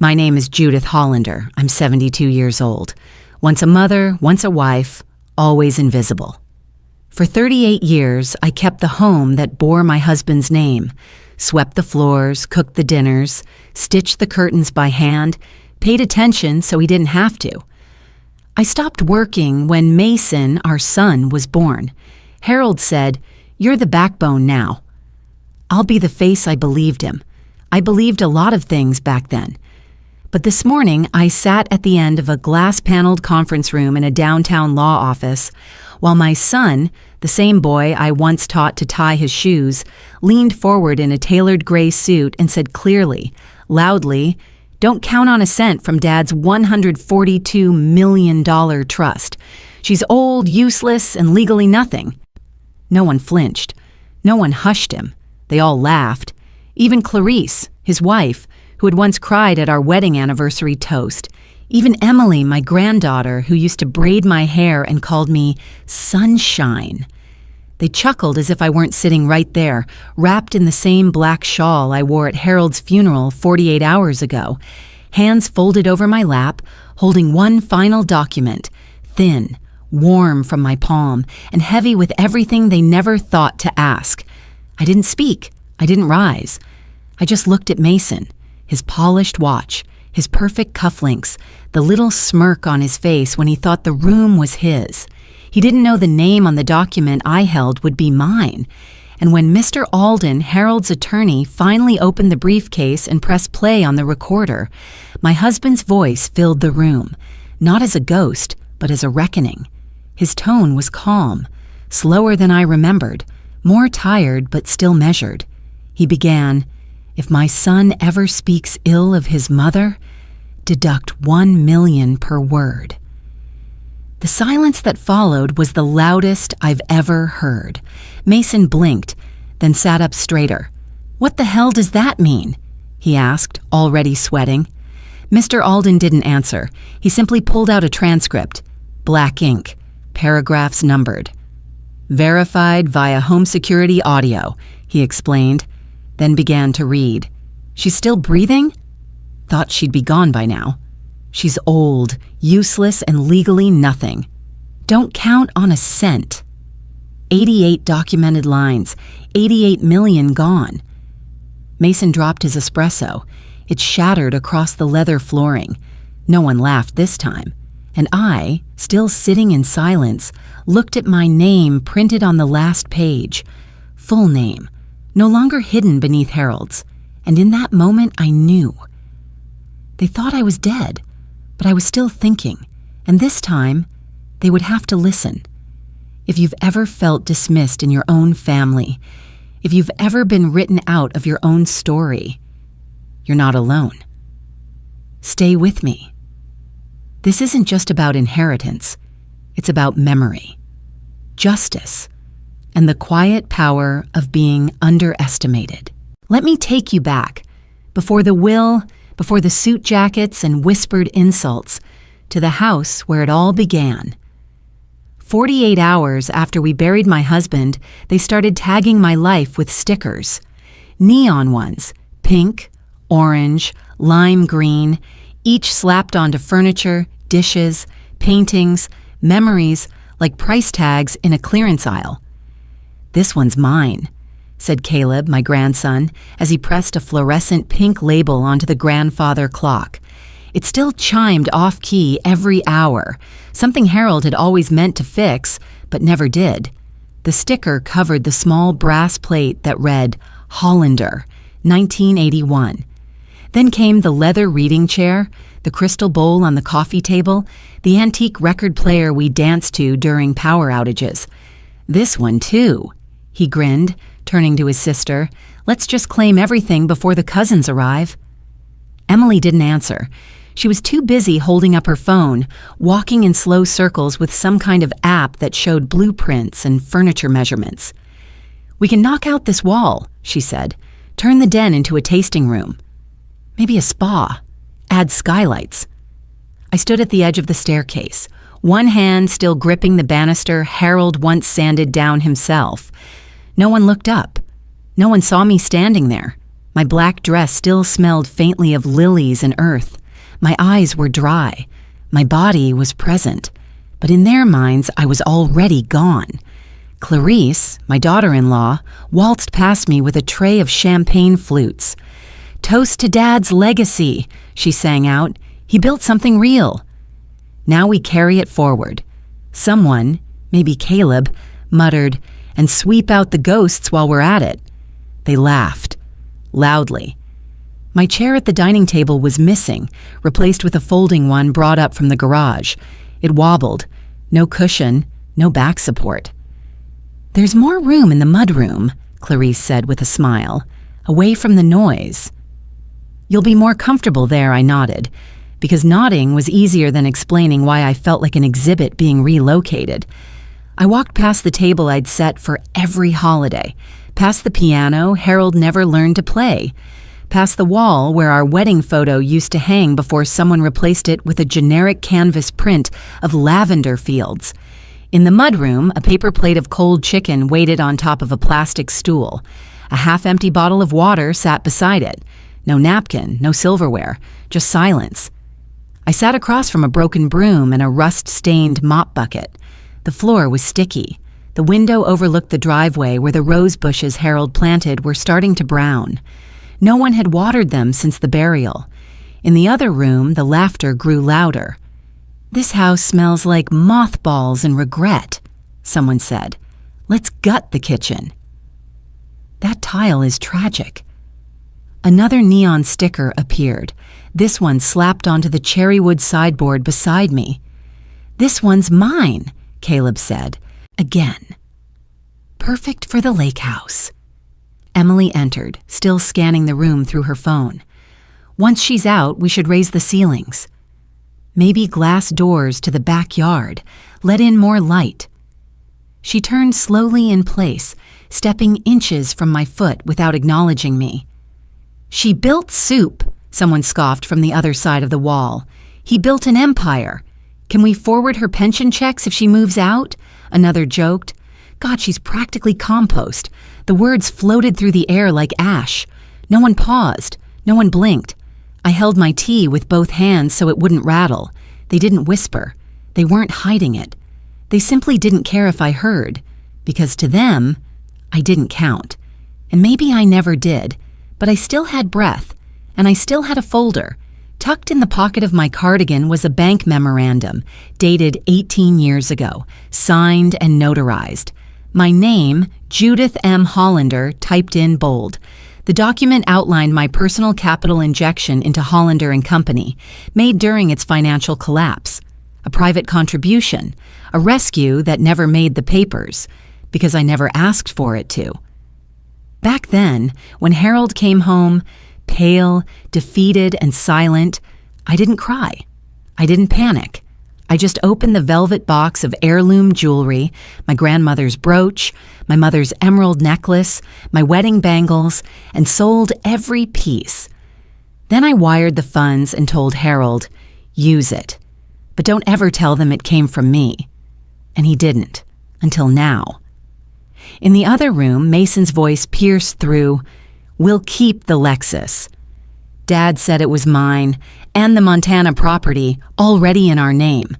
My name is Judith Hollander. I'm 72 years old. Once a mother, once a wife, always invisible. For 38 years, I kept the home that bore my husband's name, swept the floors, cooked the dinners, stitched the curtains by hand, paid attention so he didn't have to. I stopped working when Mason, our son, was born. Harold said, "You're the backbone now." I'll be the face I believed him. I believed a lot of things back then. But this morning, I sat at the end of a glass-paneled conference room in a downtown law office while my son, the same boy I once taught to tie his shoes, leaned forward in a tailored gray suit and said clearly, loudly, "Don't count on a cent from Dad's $142 million trust. She's old, useless, and legally nothing." No one flinched. No one hushed him. They all laughed. Even Clarice, his wife, who had once cried at our wedding anniversary toast. Even Emily, my granddaughter, who used to braid my hair and called me Sunshine. They chuckled as if I weren't sitting right there, wrapped in the same black shawl I wore at Harold's funeral 48 hours ago, hands folded over my lap, holding one final document, thin, warm from my palm, and heavy with everything they never thought to ask. I didn't speak. I didn't rise. I just looked at Mason, his polished watch, his perfect cufflinks, the little smirk on his face when he thought the room was his. He didn't know the name on the document I held would be mine. And when Mr. Alden, Harold's attorney, finally opened the briefcase and pressed play on the recorder, my husband's voice filled the room, not as a ghost, but as a reckoning. His tone was calm, slower than I remembered, more tired but still measured. He began, "If my son ever speaks ill of his mother, deduct 1 million per word." The silence that followed was the loudest I've ever heard. Mason blinked, then sat up straighter. "What the hell does that mean?" he asked, already sweating. Mr. Alden didn't answer. He simply pulled out a transcript. Black ink, paragraphs numbered. "Verified via home security audio," he explained, then began to read. "She's still breathing? Thought she'd be gone by now. She's old, useless, and legally nothing. Don't count on a cent." 88 documented lines, 88 million gone. Mason dropped his espresso. It shattered across the leather flooring. No one laughed this time. And I, still sitting in silence, looked at my name printed on the last page. Full name, no longer hidden beneath Harold's. And in that moment, I knew. They thought I was dead, but I was still thinking. And this time, they would have to listen. If you've ever felt dismissed in your own family, if you've ever been written out of your own story, you're not alone. Stay with me. This isn't just about inheritance. It's about memory, justice, and the quiet power of being underestimated. Let me take you back, before the will, before the suit jackets and whispered insults, to the house where it all began. 48 hours after we buried my husband, they started tagging my life with stickers. Neon ones, pink, orange, lime green, each slapped onto furniture, dishes, paintings, memories, like price tags in a clearance aisle. "This one's mine," said Caleb, my grandson, as he pressed a fluorescent pink label onto the grandfather clock. It still chimed off-key every hour, something Harold had always meant to fix, but never did. The sticker covered the small brass plate that read, Hollander, 1981. Then came the leather reading chair, the crystal bowl on the coffee table, the antique record player we danced to during power outages. "This one, too," he grinned, turning to his sister. "Let's just claim everything before the cousins arrive." Emily didn't answer. She was too busy holding up her phone, walking in slow circles with some kind of app that showed blueprints and furniture measurements. "We can knock out this wall," she said. "Turn the den into a tasting room. Maybe a spa. Add skylights." I stood at the edge of the staircase, one hand still gripping the banister Harold once sanded down himself. No one looked up. No one saw me standing there. My black dress still smelled faintly of lilies and earth. My eyes were dry. My body was present. But in their minds, I was already gone. Clarice, my daughter-in-law, waltzed past me with a tray of champagne flutes. "Toast to Dad's legacy," she sang out. "He built something real." Now we carry it forward. Someone, maybe Caleb, muttered, "And sweep out the ghosts while we're at it." They laughed, loudly. My chair at the dining table was missing, replaced with a folding one brought up from the garage. It wobbled. No cushion, no back support. "There's more room in the mudroom," Clarice said with a smile, "away from the noise." "You'll be more comfortable there," I nodded, because nodding was easier than explaining why I felt like an exhibit being relocated. I walked past the table I'd set for every holiday, past the piano Harold never learned to play, past the wall where our wedding photo used to hang before someone replaced it with a generic canvas print of lavender fields. In the mudroom, a paper plate of cold chicken waited on top of a plastic stool. A half-empty bottle of water sat beside it. No napkin, no silverware, just silence. I sat across from a broken broom and a rust-stained mop bucket. The floor was sticky. The window overlooked the driveway where the rose bushes Harold planted were starting to brown. No one had watered them since the burial. In the other room, the laughter grew louder. "This house smells like mothballs and regret," someone said. "Let's gut the kitchen." That tile is tragic. Another neon sticker appeared, this one slapped onto the cherrywood sideboard beside me. "This one's mine," Caleb said, again. "Perfect for the lake house." Emily entered, still scanning the room through her phone. "Once she's out, we should raise the ceilings. Maybe glass doors to the backyard, let in more light." She turned slowly in place, stepping inches from my foot without acknowledging me. "She built soup," someone scoffed from the other side of the wall. "He built an empire. Can we forward her pension checks if she moves out?" Another joked. "God, she's practically compost." The words floated through the air like ash. No one paused. No one blinked. I held my tea with both hands so it wouldn't rattle. They didn't whisper. They weren't hiding it. They simply didn't care if I heard, because to them, I didn't count. And maybe I never did, but I still had breath, and I still had a folder. Tucked in the pocket of my cardigan was a bank memorandum, dated 18 years ago, signed and notarized. My name, Judith M. Hollander, typed in bold. The document outlined my personal capital injection into Hollander and Company, made during its financial collapse. A private contribution, a rescue that never made the papers, because I never asked for it to. Back then, when Harold came home, pale, defeated, and silent, I didn't cry. I didn't panic. I just opened the velvet box of heirloom jewelry, my grandmother's brooch, my mother's emerald necklace, my wedding bangles, and sold every piece. Then I wired the funds and told Harold, "Use it. But don't ever tell them it came from me." And he didn't, until now. In the other room, Mason's voice pierced through, "We'll keep the Lexus. Dad said it was mine, and the Montana property, already in our name."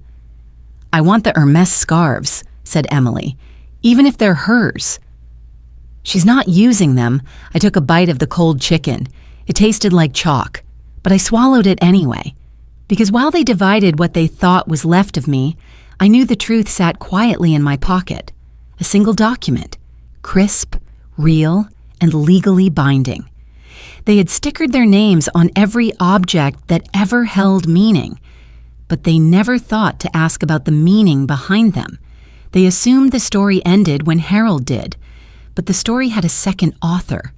"I want the Hermes scarves," said Emily, "even if they're hers." "She's not using them." I took a bite of the cold chicken. It tasted like chalk, but I swallowed it anyway. Because while they divided what they thought was left of me, I knew the truth sat quietly in my pocket. A single document, crisp, real, and legally binding. They had stickered their names on every object that ever held meaning, but they never thought to ask about the meaning behind them. They assumed the story ended when Harold did, but the story had a second author,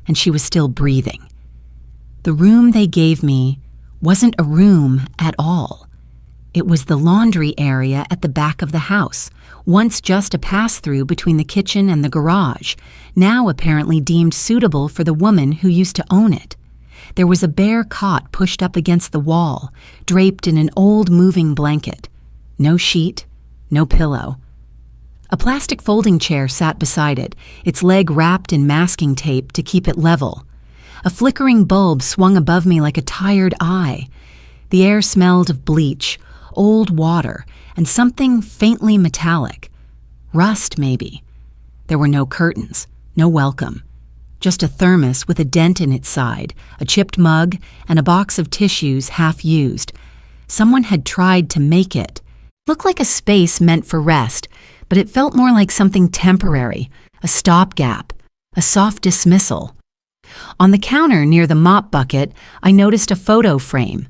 and she was still breathing. The room they gave me wasn't a room at all. It was the laundry area at the back of the house, once just a pass-through between the kitchen and the garage, now apparently deemed suitable for the woman who used to own it. There was a bare cot pushed up against the wall, draped in an old moving blanket. No sheet, no pillow. A plastic folding chair sat beside it, its leg wrapped in masking tape to keep it level. A flickering bulb swung above me like a tired eye. The air smelled of bleach, old water, and something faintly metallic. Rust, maybe. There were no curtains, no welcome. Just a thermos with a dent in its side, a chipped mug, and a box of tissues half used. Someone had tried to make it. Looked like a space meant for rest, but it felt more like something temporary, a stopgap, a soft dismissal. On the counter near the mop bucket, I noticed a photo frame.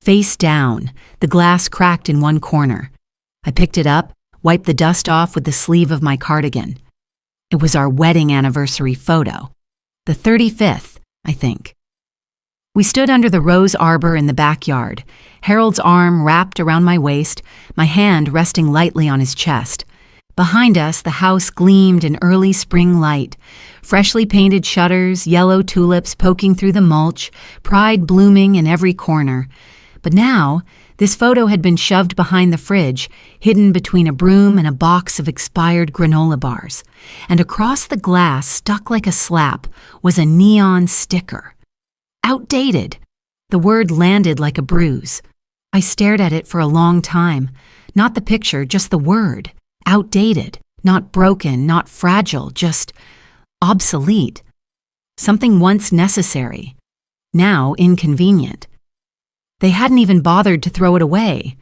Face down, the glass cracked in one corner. I picked it up, wiped the dust off with the sleeve of my cardigan. It was our wedding anniversary photo. The 35th, I think. We stood under the rose arbor in the backyard, Harold's arm wrapped around my waist, my hand resting lightly on his chest. Behind us, the house gleamed in early spring light, freshly painted shutters, yellow tulips poking through the mulch, pride blooming in every corner. But now, this photo had been shoved behind the fridge, hidden between a broom and a box of expired granola bars. And across the glass, stuck like a slap, was a neon sticker. Outdated. The word landed like a bruise. I stared at it for a long time. Not the picture, just the word. Outdated. Not broken, not fragile, just obsolete. Something once necessary. Now inconvenient. They hadn't even bothered to throw it away.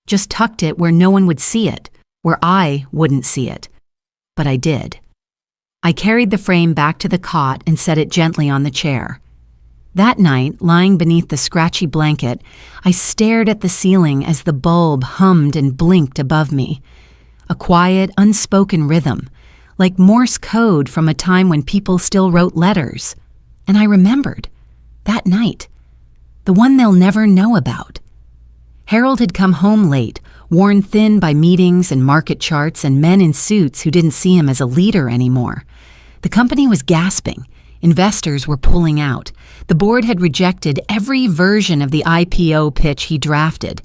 Just tucked it where no one would see it, where I wouldn't see it. But I did. I carried the frame back to the cot and set it gently on the chair. That night, lying beneath the scratchy blanket, I stared at the ceiling as the bulb hummed and blinked above me. A quiet, unspoken rhythm, like Morse code from a time when people still wrote letters. And I remembered. That night. The one they'll never know about. Harold had come home late, worn thin by meetings and market charts and men in suits who didn't see him as a leader anymore. The company was gasping. Investors were pulling out. The board had rejected every version of the IPO pitch he drafted.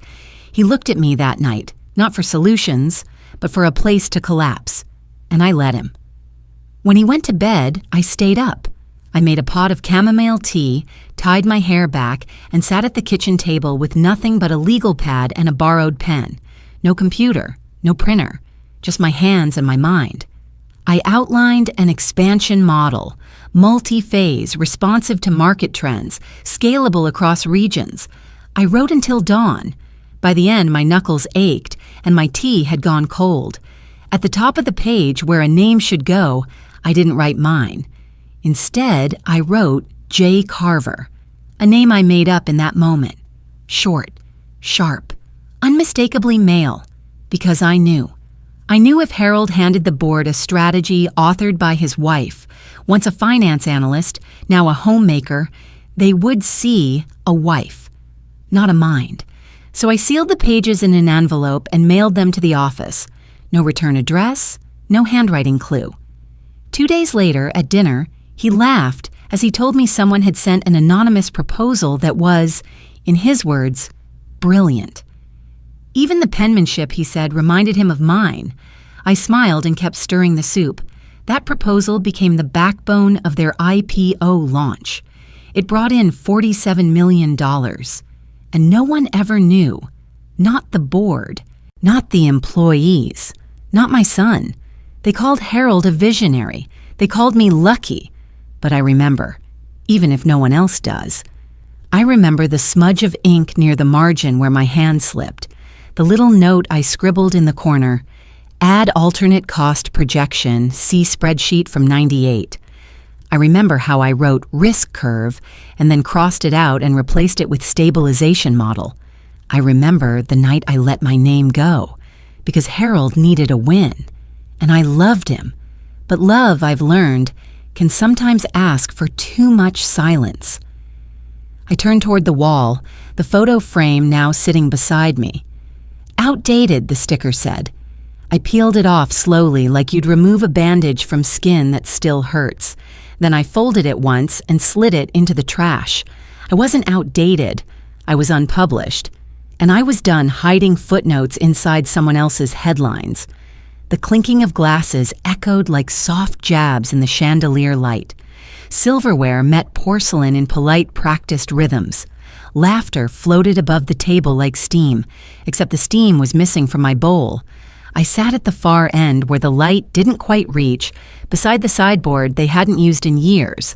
He looked at me that night, not for solutions, but for a place to collapse. And I let him. When he went to bed, I stayed up. I made a pot of chamomile tea, tied my hair back, and sat at the kitchen table with nothing but a legal pad and a borrowed pen. No computer, no printer, just my hands and my mind. I outlined an expansion model, multi-phase, responsive to market trends, scalable across regions. I wrote until dawn. By the end, my knuckles ached, and my tea had gone cold. At the top of the page, where a name should go, I didn't write mine. Instead, I wrote J. Carver, a name I made up in that moment. Short, sharp, unmistakably male, because I knew. I knew if Harold handed the board a strategy authored by his wife, once a finance analyst, now a homemaker, they would see a wife, not a mind. So I sealed the pages in an envelope and mailed them to the office. No return address, no handwriting clue. 2 days later, at dinner, he laughed as he told me someone had sent an anonymous proposal that was, in his words, brilliant. Even the penmanship, he said, reminded him of mine. I smiled and kept stirring the soup. That proposal became the backbone of their IPO launch. It brought in $47 million. And no one ever knew. Not the board. Not the employees. Not my son. They called Harold a visionary. They called me lucky. But I remember, even if no one else does. I remember the smudge of ink near the margin where my hand slipped. The little note I scribbled in the corner, add alternate cost projection, see spreadsheet from '98. I remember how I wrote risk curve and then crossed it out and replaced it with stabilization model. I remember the night I let my name go because Harold needed a win. And I loved him. But love, I've learned, can sometimes ask for too much silence. I turned toward the wall, the photo frame now sitting beside me. Outdated, the sticker said. I peeled it off slowly like you'd remove a bandage from skin that still hurts. Then I folded it once and slid it into the trash. I wasn't outdated. I was unpublished. And I was done hiding footnotes inside someone else's headlines. The clinking of glasses echoed like soft jabs in the chandelier light. Silverware met porcelain in polite, practiced rhythms. Laughter floated above the table like steam, except the steam was missing from my bowl. I sat at the far end where the light didn't quite reach, beside the sideboard they hadn't used in years.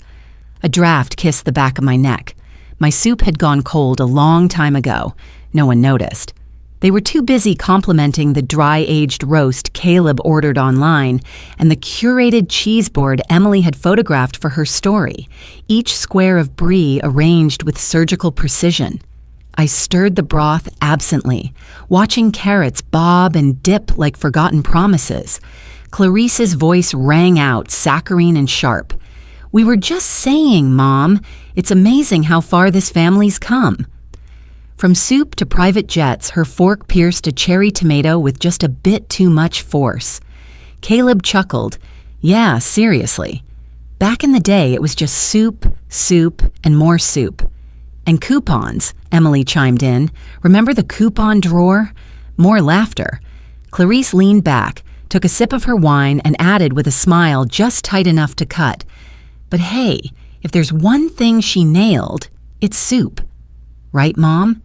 A draft kissed the back of my neck. My soup had gone cold a long time ago. No one noticed. They were too busy complimenting the dry-aged roast Caleb ordered online and the curated cheese board Emily had photographed for her story, each square of brie arranged with surgical precision. I stirred the broth absently, watching carrots bob and dip like forgotten promises. Clarice's voice rang out, saccharine and sharp. "We were just saying, Mom, it's amazing how far this family's come." From soup to private jets, her fork pierced a cherry tomato with just a bit too much force. Caleb chuckled. "Yeah, seriously. Back in the day, it was just soup, soup, and more soup. And coupons," Emily chimed in. "Remember the coupon drawer?" More laughter. Clarice leaned back, took a sip of her wine, and added with a smile just tight enough to cut. "But hey, if there's one thing she nailed, it's soup. Right, Mom?"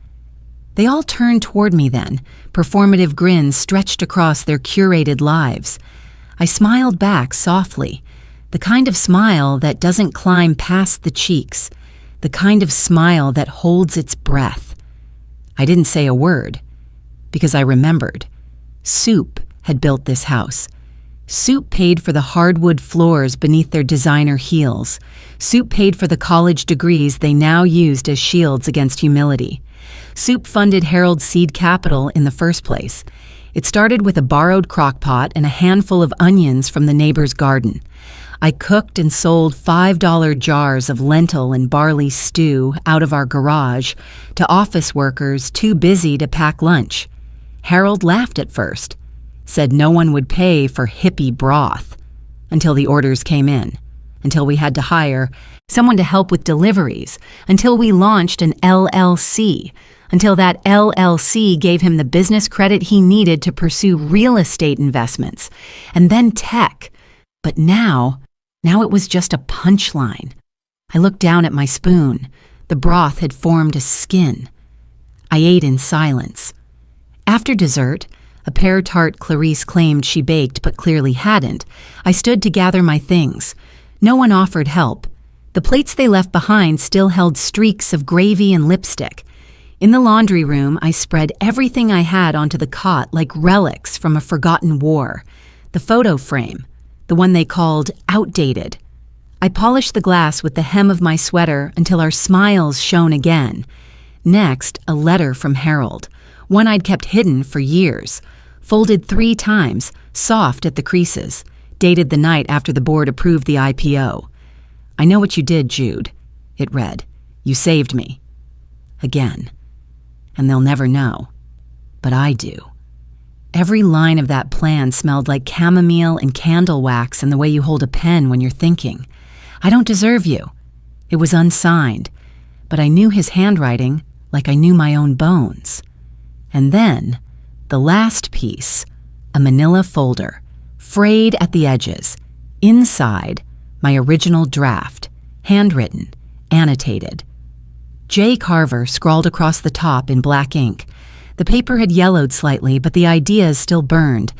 They all turned toward me then, performative grins stretched across their curated lives. I smiled back softly, the kind of smile that doesn't climb past the cheeks, the kind of smile that holds its breath. I didn't say a word, because I remembered. Soup had built this house. Soup paid for the hardwood floors beneath their designer heels. Soup paid for the college degrees they now used as shields against humility. Soup funded Harold's seed capital in the first place. It started with a borrowed crock-pot and a handful of onions from the neighbor's garden. I cooked and sold $5 jars of lentil and barley stew out of our garage to office workers too busy to pack lunch. Harold laughed at first, said no one would pay for hippie broth, until the orders came in, until we had to hire someone to help with deliveries, until we launched an LLC, until that LLC gave him the business credit he needed to pursue real estate investments, and then tech. But now it was just a punchline. I looked down at my spoon. The broth had formed a skin. I ate in silence. After dessert, a pear tart Clarice claimed she baked but clearly hadn't, I stood to gather my things. No one offered help. The plates they left behind still held streaks of gravy and lipstick. In the laundry room, I spread everything I had onto the cot like relics from a forgotten war. The photo frame, the one they called outdated. I polished the glass with the hem of my sweater until our smiles shone again. Next, a letter from Harold, one I'd kept hidden for years, folded 3 times, soft at the creases, dated the night after the board approved the IPO. "I know what you did, Jude," it read. "You saved me." Again. And they'll never know. But I do. Every line of that plan smelled like chamomile and candle wax and the way you hold a pen when you're thinking. I don't deserve you. It was unsigned, but I knew his handwriting like I knew my own bones. And then, the last piece, a manila folder, frayed at the edges. Inside, my original draft, handwritten, annotated. J. Carver scrawled across the top in black ink. The paper had yellowed slightly, but the ideas still burned.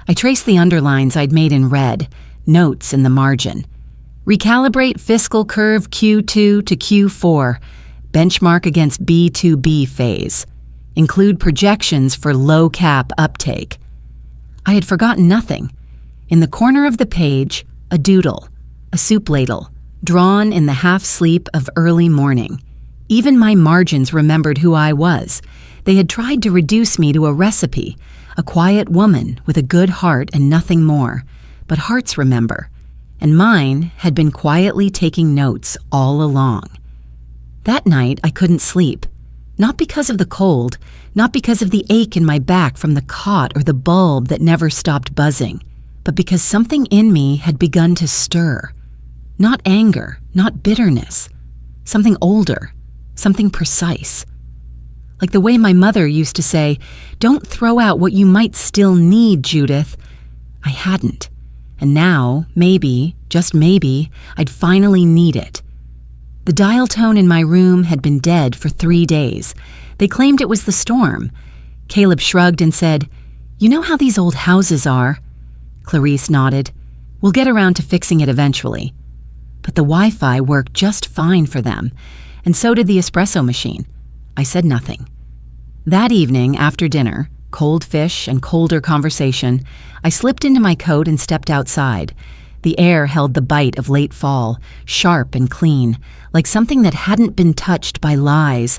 I traced the underlines I'd made in red, notes in the margin. Recalibrate fiscal curve Q2 to Q4, benchmark against B2B phase. Include projections for low cap uptake. I had forgotten nothing. In the corner of the page, a doodle, a soup ladle, drawn in the half-sleep of early morning. Even my margins remembered who I was. They had tried to reduce me to a recipe, a quiet woman with a good heart and nothing more. But hearts remember, and mine had been quietly taking notes all along. That night I couldn't sleep. Not because of the cold, not because of the ache in my back from the cot or the bulb that never stopped buzzing, but because something in me had begun to stir. Not anger, not bitterness. Something older, something precise. Like the way my mother used to say, "Don't throw out what you might still need, Judith." I hadn't. And now, maybe, just maybe, I'd finally need it. The dial tone in my room had been dead for 3 days. They claimed it was the storm. Caleb shrugged and said, "You know how these old houses are?" Clarice nodded. "We'll get around to fixing it eventually." But the Wi-Fi worked just fine for them, and so did the espresso machine. I said nothing. That evening, after dinner, cold fish and colder conversation, I slipped into my coat and stepped outside. The air held the bite of late fall, sharp and clean, like something that hadn't been touched by lies.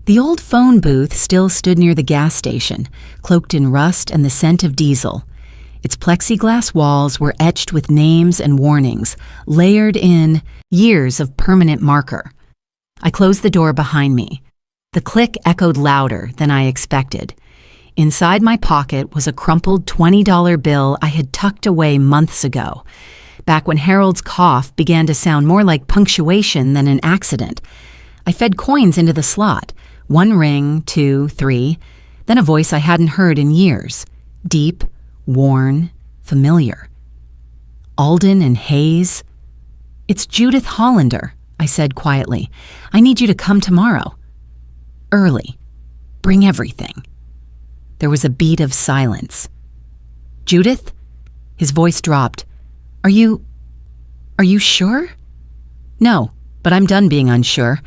The old phone booth still stood near the gas station, cloaked in rust and the scent of diesel. Its plexiglass walls were etched with names and warnings, layered in years of permanent marker. I closed the door behind me. The click echoed louder than I expected. Inside my pocket was a crumpled $20 bill I had tucked away months ago, back when Harold's cough began to sound more like punctuation than an accident. I fed coins into the slot, 1 ring, 2, 3, then a voice I hadn't heard in years, deep, worn, familiar. Alden and Hayes. "It's Judith Hollander," I said quietly. "I need you to come tomorrow. Early. Bring everything." There was a beat of silence. "Judith?" His voice dropped. Are you sure?" "No, but I'm done being unsure.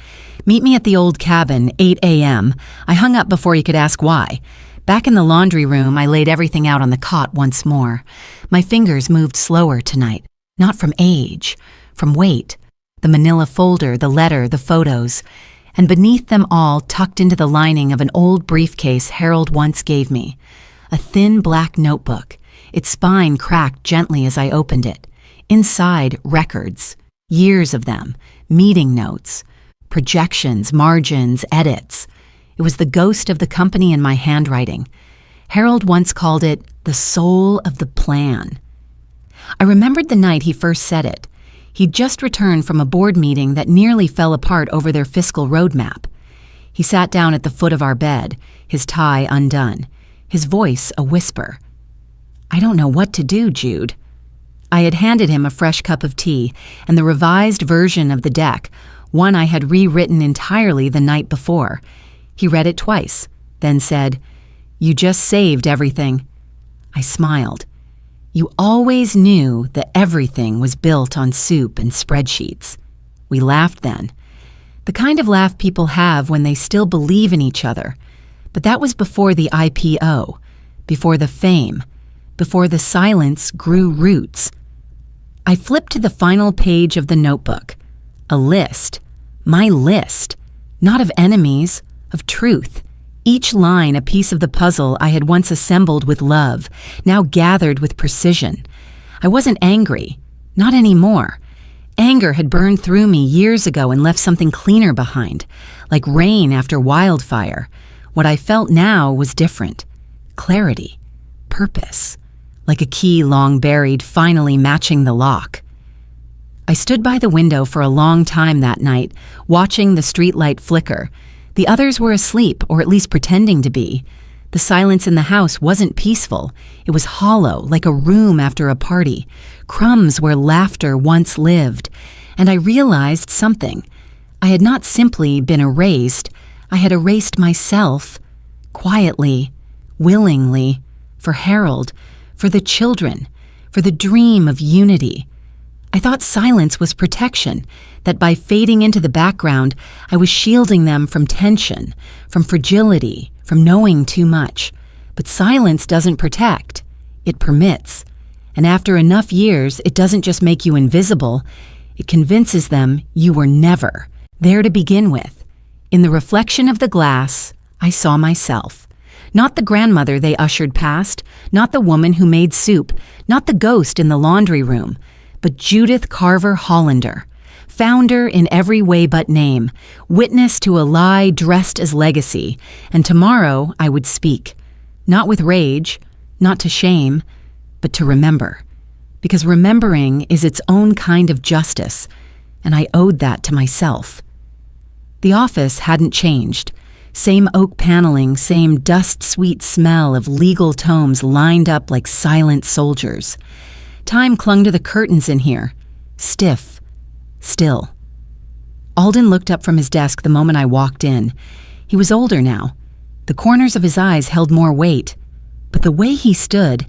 Meet me at the old cabin, 8 a.m. I hung up before you could ask why. Back in the laundry room, I laid everything out on the cot once more. My fingers moved slower tonight, not from age, from weight. The manila folder, the letter, the photos, and beneath them all, tucked into the lining of an old briefcase Harold once gave me, a thin black notebook. Its spine cracked gently as I opened it. Inside, records, years of them, meeting notes, projections, margins, edits. It was the ghost of the company in my handwriting. Harold once called it the soul of the plan. I remembered the night he first said it. He'd just returned from a board meeting that nearly fell apart over their fiscal roadmap. He sat down at the foot of our bed, his tie undone, his voice a whisper. "I don't know what to do, Jude." I had handed him a fresh cup of tea and the revised version of the deck, one I had rewritten entirely the night before. He read it twice, then said, "You just saved everything." I smiled. "You always knew that everything was built on soup and spreadsheets." We laughed then. The kind of laugh people have when they still believe in each other. But that was before the IPO, before the fame, before the silence grew roots. I flipped to the final page of the notebook. A list. My list. Not of enemies, of truth. Each line a piece of the puzzle I had once assembled with love, now gathered with precision. I wasn't angry. Not anymore. Anger had burned through me years ago and left something cleaner behind, like rain after wildfire. What I felt now was different. Clarity. Purpose. Like a key long buried, finally matching the lock. I stood by the window for a long time that night, watching the streetlight flicker. The others were asleep, or at least pretending to be. The silence in the house wasn't peaceful. It was hollow, like a room after a party, crumbs where laughter once lived. And I realized something. I had not simply been erased. I had erased myself, quietly, willingly, for Harold, for the children, for the dream of unity. I thought silence was protection, that by fading into the background, I was shielding them from tension, from fragility, from knowing too much. But silence doesn't protect. It permits. And after enough years, it doesn't just make you invisible. It convinces them you were never there to begin with. In the reflection of the glass, I saw myself. Not the grandmother they ushered past, not the woman who made soup, not the ghost in the laundry room, but Judith Carver Hollander, founder in every way but name, witness to a lie dressed as legacy, and tomorrow I would speak, not with rage, not to shame, but to remember, because remembering is its own kind of justice, and I owed that to myself. The office hadn't changed. Same oak paneling, same dust-sweet smell of legal tomes lined up like silent soldiers. Time clung to the curtains in here, stiff, still. Alden looked up from his desk the moment I walked in. He was older now. The corners of his eyes held more weight, but the way he stood,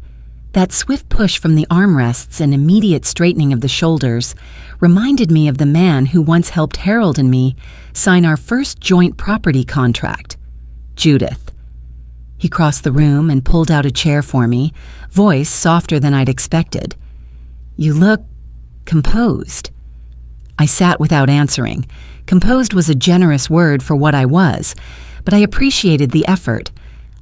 that swift push from the armrests and immediate straightening of the shoulders, reminded me of the man who once helped Harold and me sign our first joint property contract, Judith. He crossed the room and pulled out a chair for me, voice softer than I'd expected. "You look composed." I sat without answering. Composed was a generous word for what I was, but I appreciated the effort.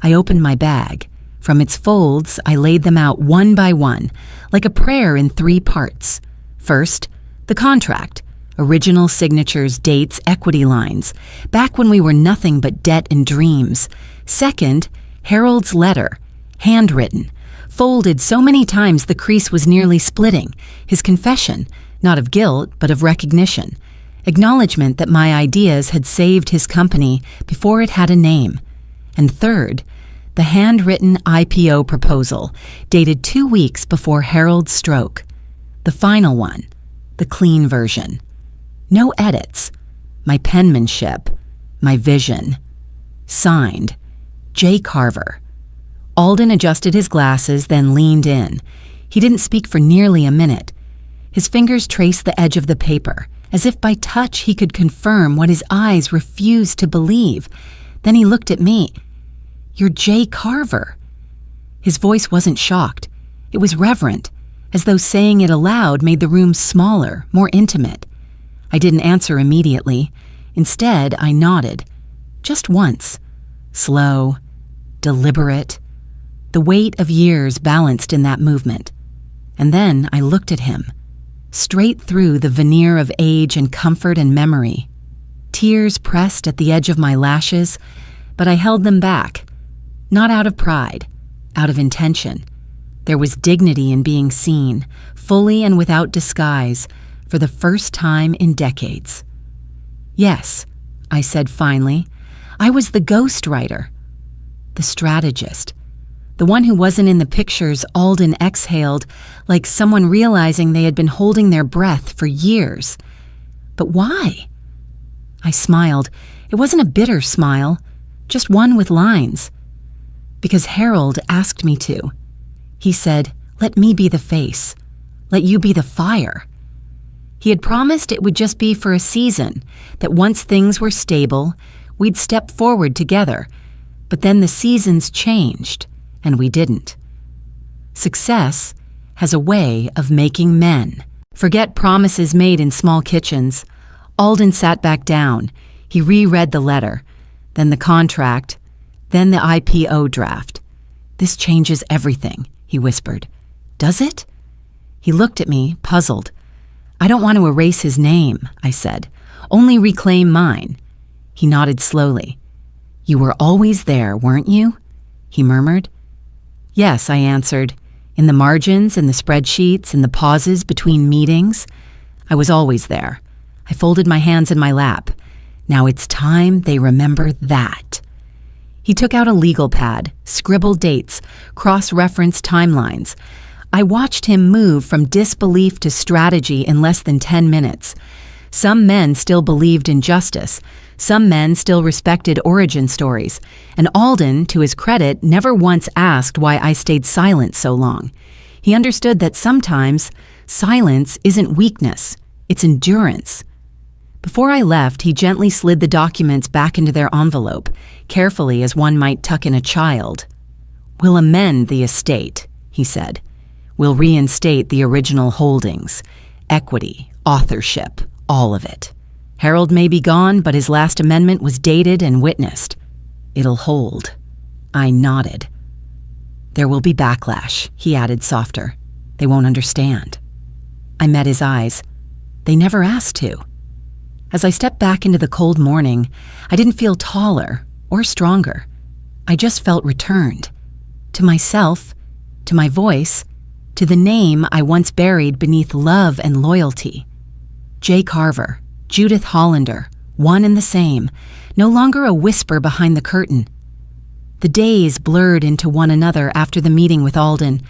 I opened my bag. From its folds, I laid them out one by one, like a prayer in 3 parts. First, the contract. Original signatures, dates, equity lines. Back when we were nothing but debt and dreams. Second, Harold's letter. Handwritten. Folded so many times the crease was nearly splitting. His confession, not of guilt, but of recognition. Acknowledgement that my ideas had saved his company before it had a name. And third, the handwritten IPO proposal, dated 2 weeks before Harold's stroke. The final one, the clean version. No edits. My penmanship, my vision. Signed, J. Carver. Alden adjusted his glasses, then leaned in. He didn't speak for nearly a minute. His fingers traced the edge of the paper, as if by touch he could confirm what his eyes refused to believe. Then he looked at me. "You're J. Carver." His voice wasn't shocked. It was reverent, as though saying it aloud made the room smaller, more intimate. I didn't answer immediately. Instead, I nodded. Just once. Slow, deliberate. The weight of years balanced in that movement. And then I looked at him, straight through the veneer of age and comfort and memory. Tears pressed at the edge of my lashes, but I held them back. Not out of pride, out of intention. There was dignity in being seen, fully and without disguise, for the first time in decades. "Yes," I said finally, "I was the ghostwriter, the strategist, the one who wasn't in the pictures." Alden exhaled, like someone realizing they had been holding their breath for years. "But why?" I smiled. It wasn't a bitter smile, just one with lines. "Because Harold asked me to. He said, 'Let me be the face. Let you be the fire.' He had promised it would just be for a season, that once things were stable, we'd step forward together. But then the seasons changed, and we didn't. Success has a way of making men forget promises made in small kitchens." Alden sat back down. He reread the letter, then the contract, then the IPO draft. "This changes everything," he whispered. "Does it?" He looked at me, puzzled. "I don't want to erase his name," I said. "Only reclaim mine." He nodded slowly. "You were always there, weren't you?" he murmured. "Yes," I answered. "In the margins, in the spreadsheets, in the pauses between meetings. I was always there." I folded my hands in my lap. "Now it's time they remember that." He took out a legal pad, scribbled dates, cross-referenced timelines. I watched him move from disbelief to strategy in less than 10 minutes. Some men still believed in justice. Some men still respected origin stories. And Alden, to his credit, never once asked why I stayed silent so long. He understood that sometimes silence isn't weakness, it's endurance. Before I left, he gently slid the documents back into their envelope, carefully as one might tuck in a child. "We'll amend the estate," he said. "We'll reinstate the original holdings, equity, authorship, all of it. Harold may be gone, but his last amendment was dated and witnessed. It'll hold." I nodded. "There will be backlash," he added softer. "They won't understand." I met his eyes. They never asked to. As I stepped back into the cold morning, I didn't feel taller or stronger. I just felt returned. To myself, to my voice, to the name I once buried beneath love and loyalty. J. Carver, Judith Hollander, one and the same, no longer a whisper behind the curtain. The days blurred into one another after the meeting with Alden.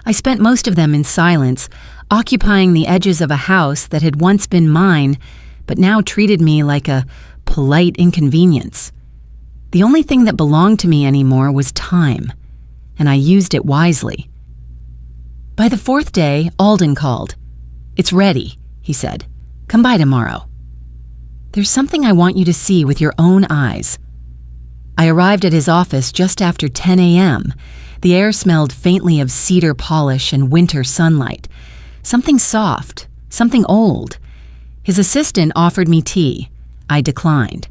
I spent most of them in silence, occupying the edges of a house that had once been mine, but now treated me like a polite inconvenience. The only thing that belonged to me anymore was time, and I used it wisely. By the fourth day, Alden called. "It's ready," he said. "Come by tomorrow." "There's something I want you to see with your own eyes." I arrived at his office just after 10 a.m. The air smelled faintly of cedar polish and winter sunlight. Something soft, something old. His assistant offered me tea. I declined.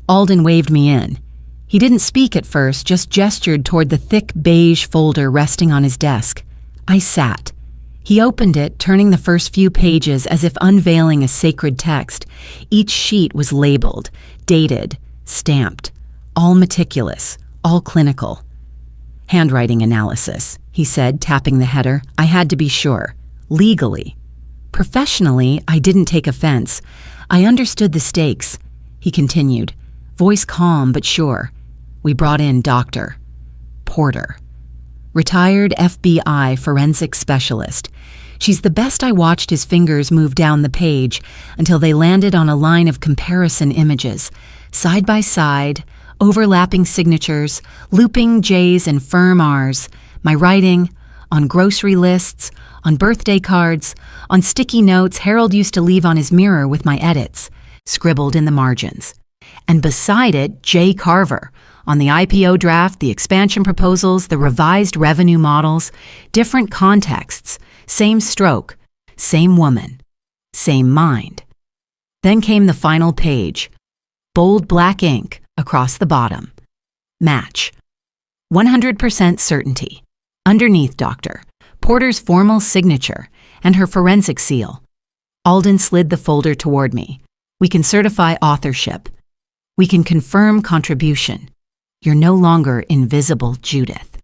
Alden waved me in. He didn't speak at first, just gestured toward the thick beige folder resting on his desk. I sat. He opened it, turning the first few pages as if unveiling a sacred text. Each sheet was labeled, dated, stamped, all meticulous, all clinical. "Handwriting analysis," he said, tapping the header. I had to be sure. Legally. Professionally, I didn't take offense. I understood the stakes. He continued, voice calm but sure. "We brought in Dr. Porter. Retired FBI forensic specialist. She's the best." I watched his fingers move down the page until they landed on a line of comparison images, side by side, overlapping signatures, looping J's and firm R's, my writing, on grocery lists, on birthday cards, on sticky notes Harold used to leave on his mirror with my edits, scribbled in the margins. And beside it, J. Carver, on the IPO draft, the expansion proposals, the revised revenue models, different contexts, same stroke, same woman, same mind. Then came the final page, bold black ink across the bottom. Match. 100% certainty. Underneath, Dr. Porter's formal signature and her forensic seal. Alden slid the folder toward me. "We can certify authorship. We can confirm contribution. You're no longer invisible, Judith."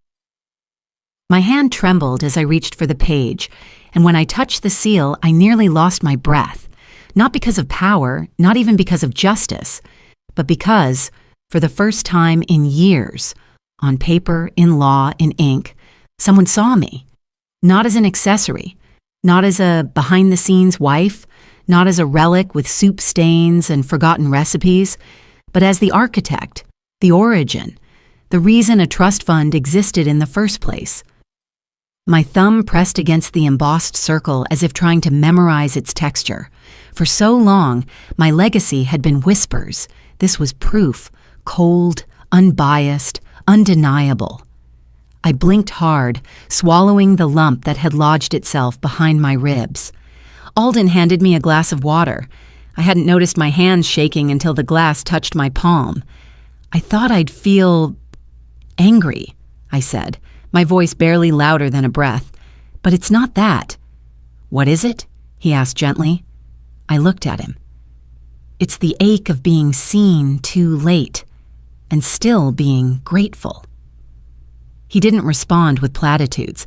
My hand trembled as I reached for the page, and when I touched the seal, I nearly lost my breath. Not because of power, not even because of justice, but because, for the first time in years, on paper, in law, in ink, someone saw me. Not as an accessory, not as a behind-the-scenes wife, not as a relic with soup stains and forgotten recipes, but as the architect, the origin, the reason a trust fund existed in the first place. My thumb pressed against the embossed circle as if trying to memorize its texture. For so long, my legacy had been whispers. This was proof, cold, unbiased, undeniable. I blinked hard, swallowing the lump that had lodged itself behind my ribs. Alden handed me a glass of water. I hadn't noticed my hands shaking until the glass touched my palm. "I thought I'd feel angry," I said, my voice barely louder than a breath. "But it's not that." "What is it?" he asked gently. I looked at him. "It's the ache of being seen too late, and still being grateful." He didn't respond with platitudes.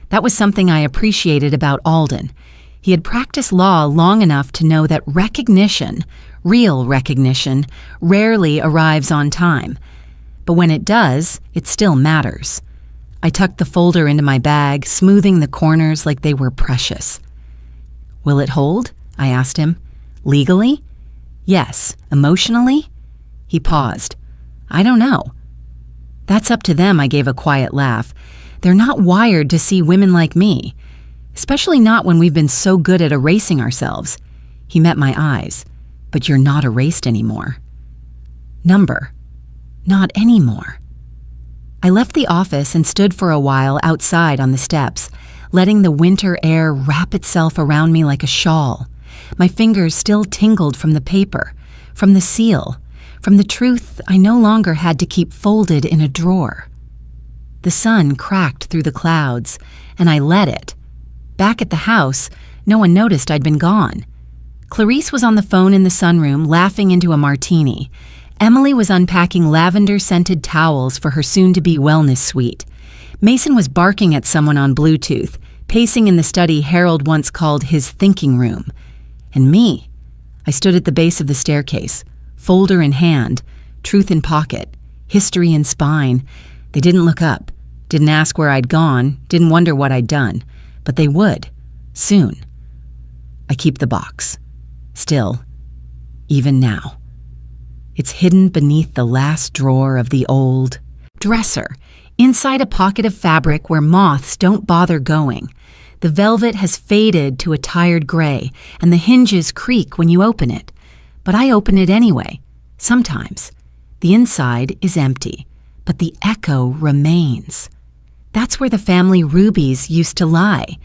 That was something I appreciated about Alden. He had practiced law long enough to know that recognition, real recognition, rarely arrives on time. But when it does, it still matters. I tucked the folder into my bag, smoothing the corners like they were precious. "Will it hold?" I asked him. "Legally?" "Yes. Emotionally?" He paused. "I don't know." "That's up to them," I gave a quiet laugh. "They're not wired to see women like me, especially not when we've been so good at erasing ourselves." He met my eyes. "But you're not erased anymore." Number. Not anymore. I left the office and stood for a while outside on the steps, letting the winter air wrap itself around me like a shawl. My fingers still tingled from the paper, from the seal, from the truth I no longer had to keep folded in a drawer. The sun cracked through the clouds, and I let it. Back at the house, no one noticed I'd been gone. Clarice was on the phone in the sunroom, laughing into a martini. Emily was unpacking lavender-scented towels for her soon-to-be wellness suite. Mason was barking at someone on Bluetooth, pacing in the study Harold once called his thinking room. And me, I stood at the base of the staircase, folder in hand, truth in pocket, history in spine. They didn't look up, didn't ask where I'd gone, didn't wonder what I'd done. but they would, soon. I keep the box. Still, even now. It's hidden beneath the last drawer of the old dresser, inside a pocket of fabric where moths don't bother going. The velvet has faded to a tired gray, and the hinges creak when you open it. But I open it anyway, sometimes. The inside is empty, but the echo remains. That's where the family rubies used to lie,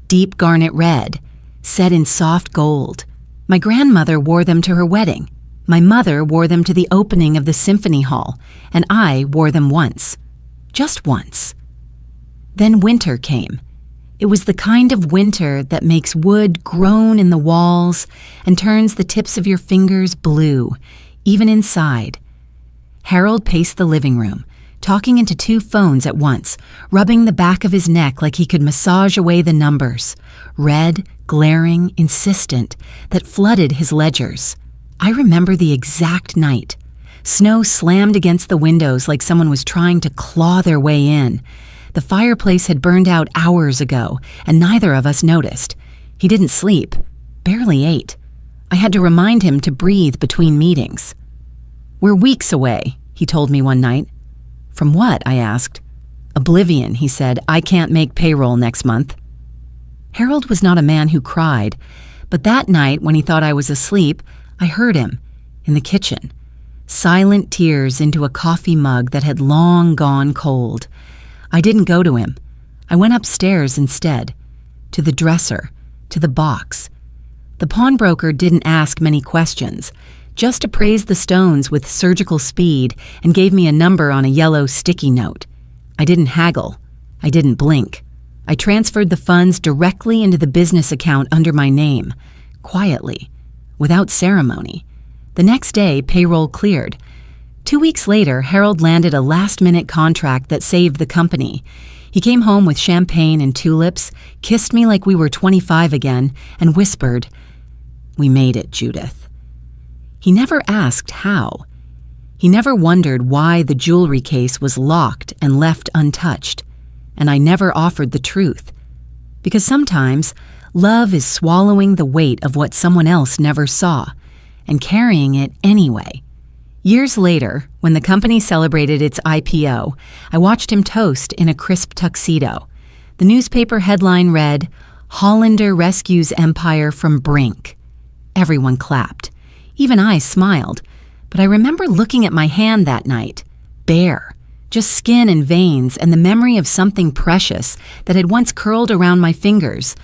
deep garnet red, set in soft gold. My grandmother wore them to her wedding. My mother wore them to the opening of the symphony hall, and I wore them once. Just once. Then winter came. It was the kind of winter that makes wood groan in the walls and turns the tips of your fingers blue, even inside. Harold paced the living room, talking into 2 phones at once, rubbing the back of his neck like he could massage away the numbers, red, glaring, insistent, that flooded his ledgers. I remember the exact night. Snow slammed against the windows like someone was trying to claw their way in. The fireplace had burned out hours ago, and neither of us noticed. He didn't sleep, barely ate. I had to remind him to breathe between meetings. "We're weeks away," he told me one night. "From what?" I asked. "Oblivion," he said. "I can't make payroll next month." Harold was not a man who cried, but that night when he thought I was asleep, I heard him, in the kitchen. Silent tears into a coffee mug that had long gone cold. I didn't go to him. I went upstairs instead, to the dresser, to the box. The pawnbroker didn't ask many questions, just appraised the stones with surgical speed and gave me a number on a yellow sticky note. I didn't haggle. I didn't blink. I transferred the funds directly into the business account under my name, quietly, without ceremony. The next day, payroll cleared. 2 weeks later, Harold landed a last-minute contract that saved the company. He came home with champagne and tulips, kissed me like we were 25 again, and whispered, "We made it, Judith." He never asked how. He never wondered why the jewelry case was locked and left untouched. And I never offered the truth. Because sometimes, love is swallowing the weight of what someone else never saw, and carrying it anyway. Years later, when the company celebrated its IPO, I watched him toast in a crisp tuxedo. The newspaper headline read, "Hollander Rescues Empire from Brink." Everyone clapped. Even I smiled. But I remember looking at my hand that night, bare, just skin and veins and the memory of something precious that had once curled around my fingers.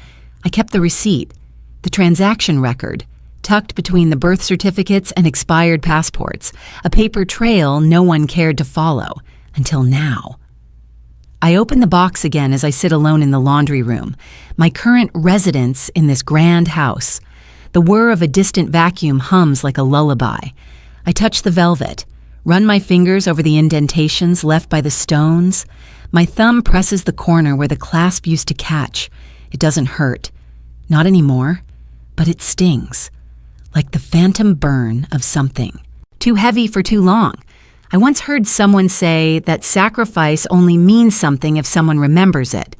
I kept the receipt, the transaction record, tucked between the birth certificates and expired passports, a paper trail no one cared to follow, until now. I open the box again as I sit alone in the laundry room, my current residence in this grand house. The whir of a distant vacuum hums like a lullaby. I touch the velvet, run my fingers over the indentations left by the stones. My thumb presses the corner where the clasp used to catch. It doesn't hurt. Not anymore, but it stings. Like the phantom burn of something. Too heavy for too long. I once heard someone say that sacrifice only means something if someone remembers it.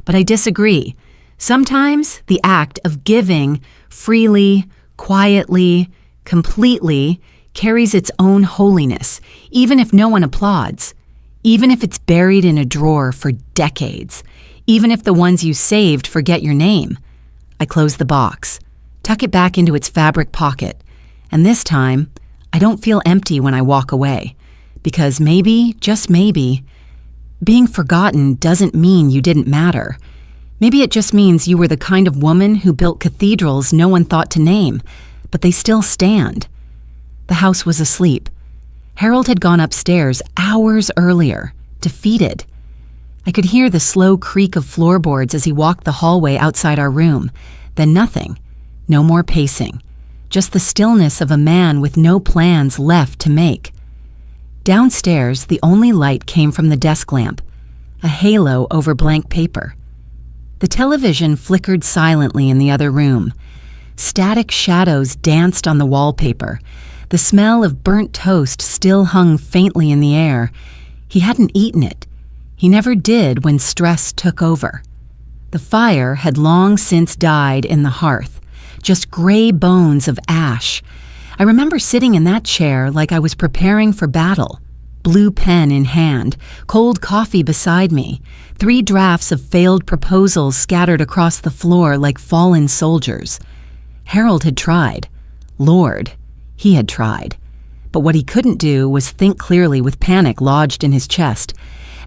But I disagree. Sometimes the act of giving freely, quietly, completely carries its own holiness, even if no one applauds, even if it's buried in a drawer for decades, even if the ones you saved forget your name. I close the box, tuck it back into its fabric pocket, and this time, I don't feel empty when I walk away, because maybe, just maybe, being forgotten doesn't mean you didn't matter. Maybe it just means you were the kind of woman who built cathedrals no one thought to name, but they still stand. The house was asleep. Harold had gone upstairs hours earlier, defeated. I could hear the slow creak of floorboards as he walked the hallway outside our room. Then nothing. No more pacing. Just the stillness of a man with no plans left to make. Downstairs, the only light came from the desk lamp, a halo over blank paper. The television flickered silently in the other room. Static shadows danced on the wallpaper. The smell of burnt toast still hung faintly in the air. He hadn't eaten it. He never did when stress took over. The fire had long since died in the hearth, just gray bones of ash. I remember sitting in that chair like I was preparing for battle, blue pen in hand, cold coffee beside me, 3 drafts of failed proposals scattered across the floor like fallen soldiers. Harold had tried. Lord, he had tried. But what he couldn't do was think clearly with panic lodged in his chest.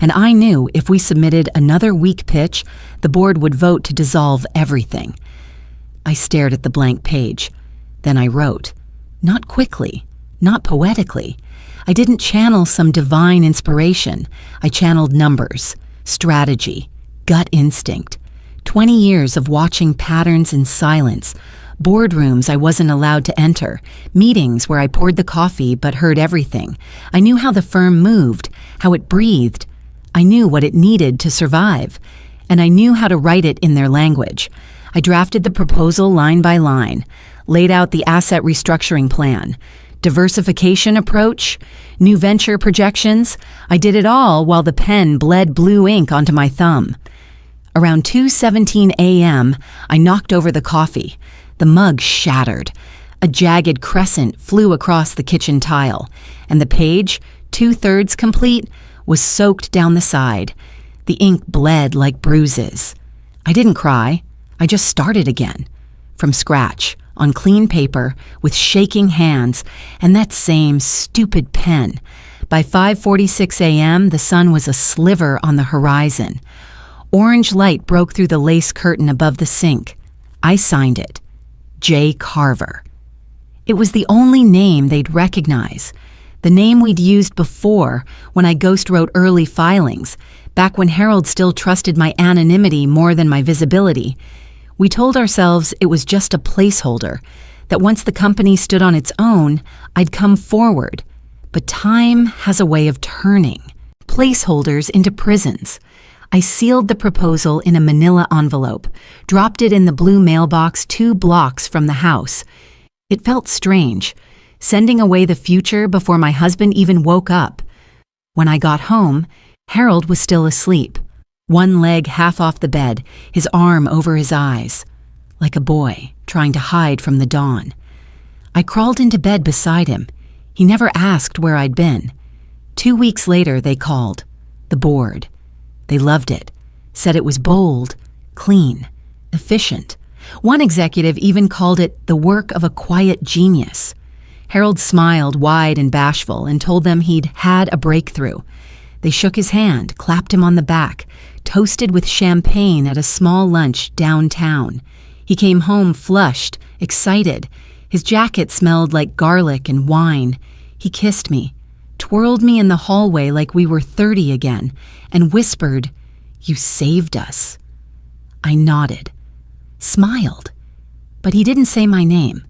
And I knew if we submitted another weak pitch, the board would vote to dissolve everything. I stared at the blank page. Then I wrote. Not quickly, not poetically. I didn't channel some divine inspiration. I channeled numbers, strategy, gut instinct. 20 years of watching patterns in silence, boardrooms I wasn't allowed to enter, meetings where I poured the coffee but heard everything. I knew how the firm moved, how it breathed. I knew what it needed to survive, and I knew how to write it in their language. I drafted the proposal line by line, laid out the asset restructuring plan, diversification approach, new venture projections. I did it all while the pen bled blue ink onto my thumb. Around 2:17 a.m., I knocked over the coffee. The mug shattered. A jagged crescent flew across the kitchen tile, and the page, 2/3 complete, was soaked down the side. The ink bled like bruises. I didn't cry. I just started again, from scratch, on clean paper, with shaking hands, and that same stupid pen. By 5:46 a.m., the sun was a sliver on the horizon. Orange light broke through the lace curtain above the sink. I signed it. J. Carver. It was the only name they'd recognize. The name we'd used before when I ghost wrote early filings, back when Harold still trusted my anonymity more than my visibility. We told ourselves it was just a placeholder, that once the company stood on its own, I'd come forward. But time has a way of turning placeholders into prisons. I sealed the proposal in a manila envelope, dropped it in the blue mailbox 2 blocks from the house. It felt strange, sending away the future before my husband even woke up. When I got home, Harold was still asleep, one leg half off the bed, his arm over his eyes, like a boy trying to hide from the dawn. I crawled into bed beside him. He never asked where I'd been. 2 weeks later, they called. The board. They loved it, said it was bold, clean, efficient. One executive even called it the work of a quiet genius. Harold smiled wide and bashful and told them he'd had a breakthrough. They shook his hand, clapped him on the back, toasted with champagne at a small lunch downtown. He came home flushed, excited. His jacket smelled like garlic and wine. He kissed me, twirled me in the hallway like we were 30 again, and whispered, "You saved us." I nodded, smiled, but he didn't say my name.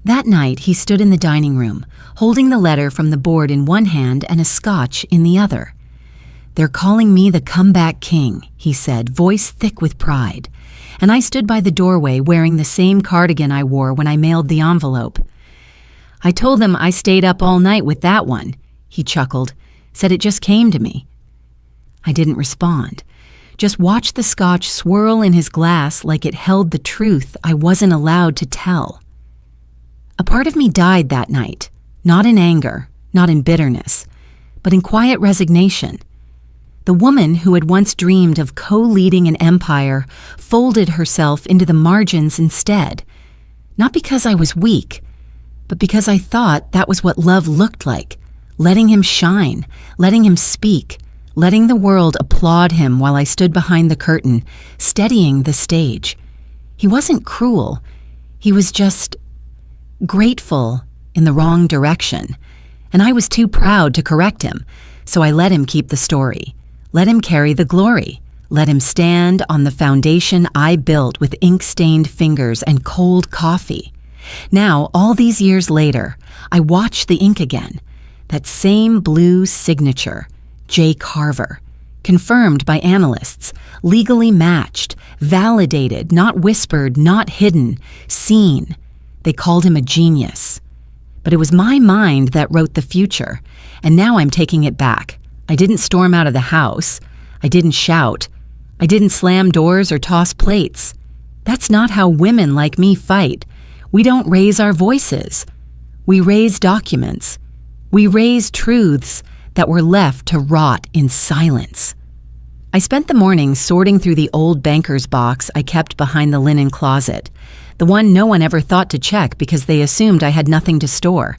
That night, he stood in the dining room, holding the letter from the board in one hand and a scotch in the other. "They're calling me the comeback king," he said, voice thick with pride. And I stood by the doorway wearing the same cardigan I wore when I mailed the envelope. "I told them I stayed up all night with that one," he chuckled, said it just came to me. I didn't respond, just watched the scotch swirl in his glass like it held the truth I wasn't allowed to tell. A part of me died that night, not in anger, not in bitterness, but in quiet resignation. The woman who had once dreamed of co-leading an empire folded herself into the margins instead, not because I was weak, but because I thought that was what love looked like, letting him shine, letting him speak, letting the world applaud him while I stood behind the curtain, steadying the stage. He wasn't cruel, he was just grateful in the wrong direction, and I was too proud to correct him, so I let him keep the story, let him carry the glory, let him stand on the foundation I built with ink-stained fingers and cold coffee. Now, all these years later, I watch the ink again, that same blue signature, J. Carver, confirmed by analysts, legally matched, validated, not whispered, not hidden, seen. They called him a genius. But it was my mind that wrote the future, and now I'm taking it back. I didn't storm out of the house. I didn't shout. I didn't slam doors or toss plates. That's not how women like me fight. We don't raise our voices. We raise documents. We raise truths that were left to rot in silence. I spent the morning sorting through the old banker's box I kept behind the linen closet, the one no one ever thought to check because they assumed I had nothing to store.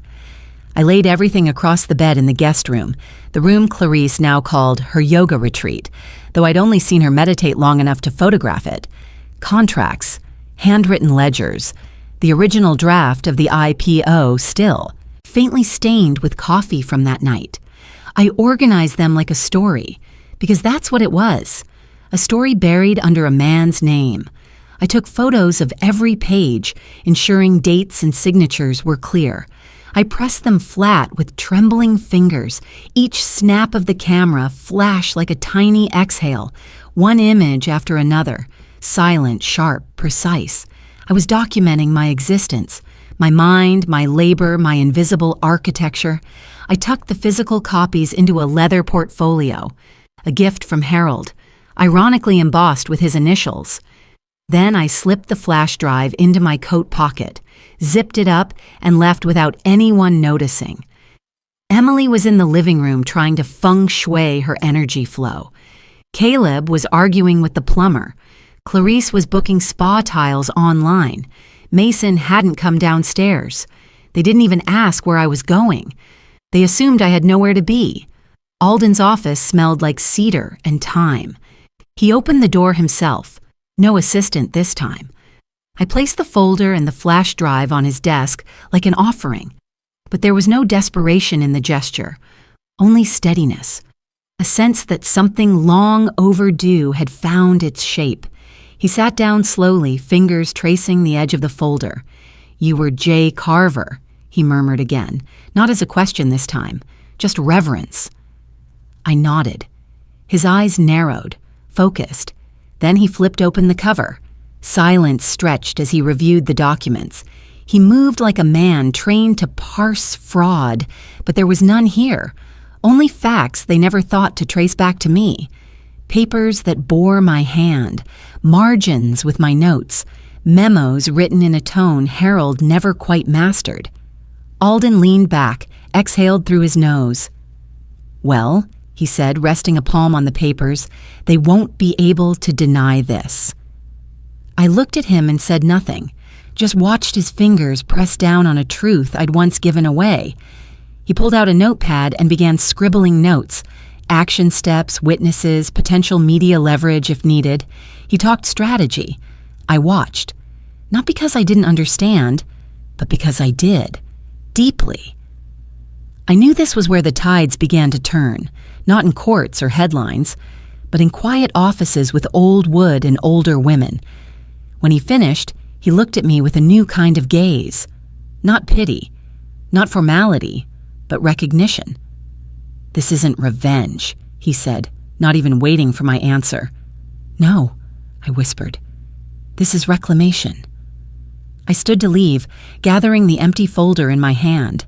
I laid everything across the bed in the guest room, the room Clarice now called her yoga retreat, though I'd only seen her meditate long enough to photograph it. Contracts, handwritten ledgers, the original draft of the IPO still, faintly stained with coffee from that night. I organized them like a story, because that's what it was, a story buried under a man's name. I took photos of every page, ensuring dates and signatures were clear. I pressed them flat with trembling fingers. Each snap of the camera flashed like a tiny exhale, one image after another, silent, sharp, precise. I was documenting my existence, my mind, my labor, my invisible architecture. I tucked the physical copies into a leather portfolio, a gift from Harold, ironically embossed with his initials. Then I slipped the flash drive into my coat pocket, zipped it up, and left without anyone noticing. Emily was in the living room trying to feng shui her energy flow. Caleb was arguing with the plumber. Clarice was booking spa tiles online. Mason hadn't come downstairs. They didn't even ask where I was going. They assumed I had nowhere to be. Alden's office smelled like cedar and thyme. He opened the door himself. No assistant this time. I placed the folder and the flash drive on his desk like an offering. But there was no desperation in the gesture, only steadiness, a sense that something long overdue had found its shape. He sat down slowly, fingers tracing the edge of the folder. "You were J. Carver," he murmured again, not as a question this time, just reverence. I nodded. His eyes narrowed, focused. Then he flipped open the cover. Silence stretched as he reviewed the documents. He moved like a man trained to parse fraud, but there was none here. Only facts they never thought to trace back to me. Papers that bore my hand, margins with my notes, memos written in a tone Harold never quite mastered. Alden leaned back, exhaled through his nose. "Well," he said, resting a palm on the papers, "they won't be able to deny this." I looked at him and said nothing, just watched his fingers press down on a truth I'd once given away. He pulled out a notepad and began scribbling notes, action steps, witnesses, potential media leverage if needed. He talked strategy. I watched, not because I didn't understand, but because I did, deeply. I knew this was where the tides began to turn, not in courts or headlines, but in quiet offices with old wood and older women. When he finished, he looked at me with a new kind of gaze. Not pity, not formality, but recognition. "This isn't revenge," he said, not even waiting for my answer. "No," I whispered. "This is reclamation." I stood to leave, gathering the empty folder in my hand.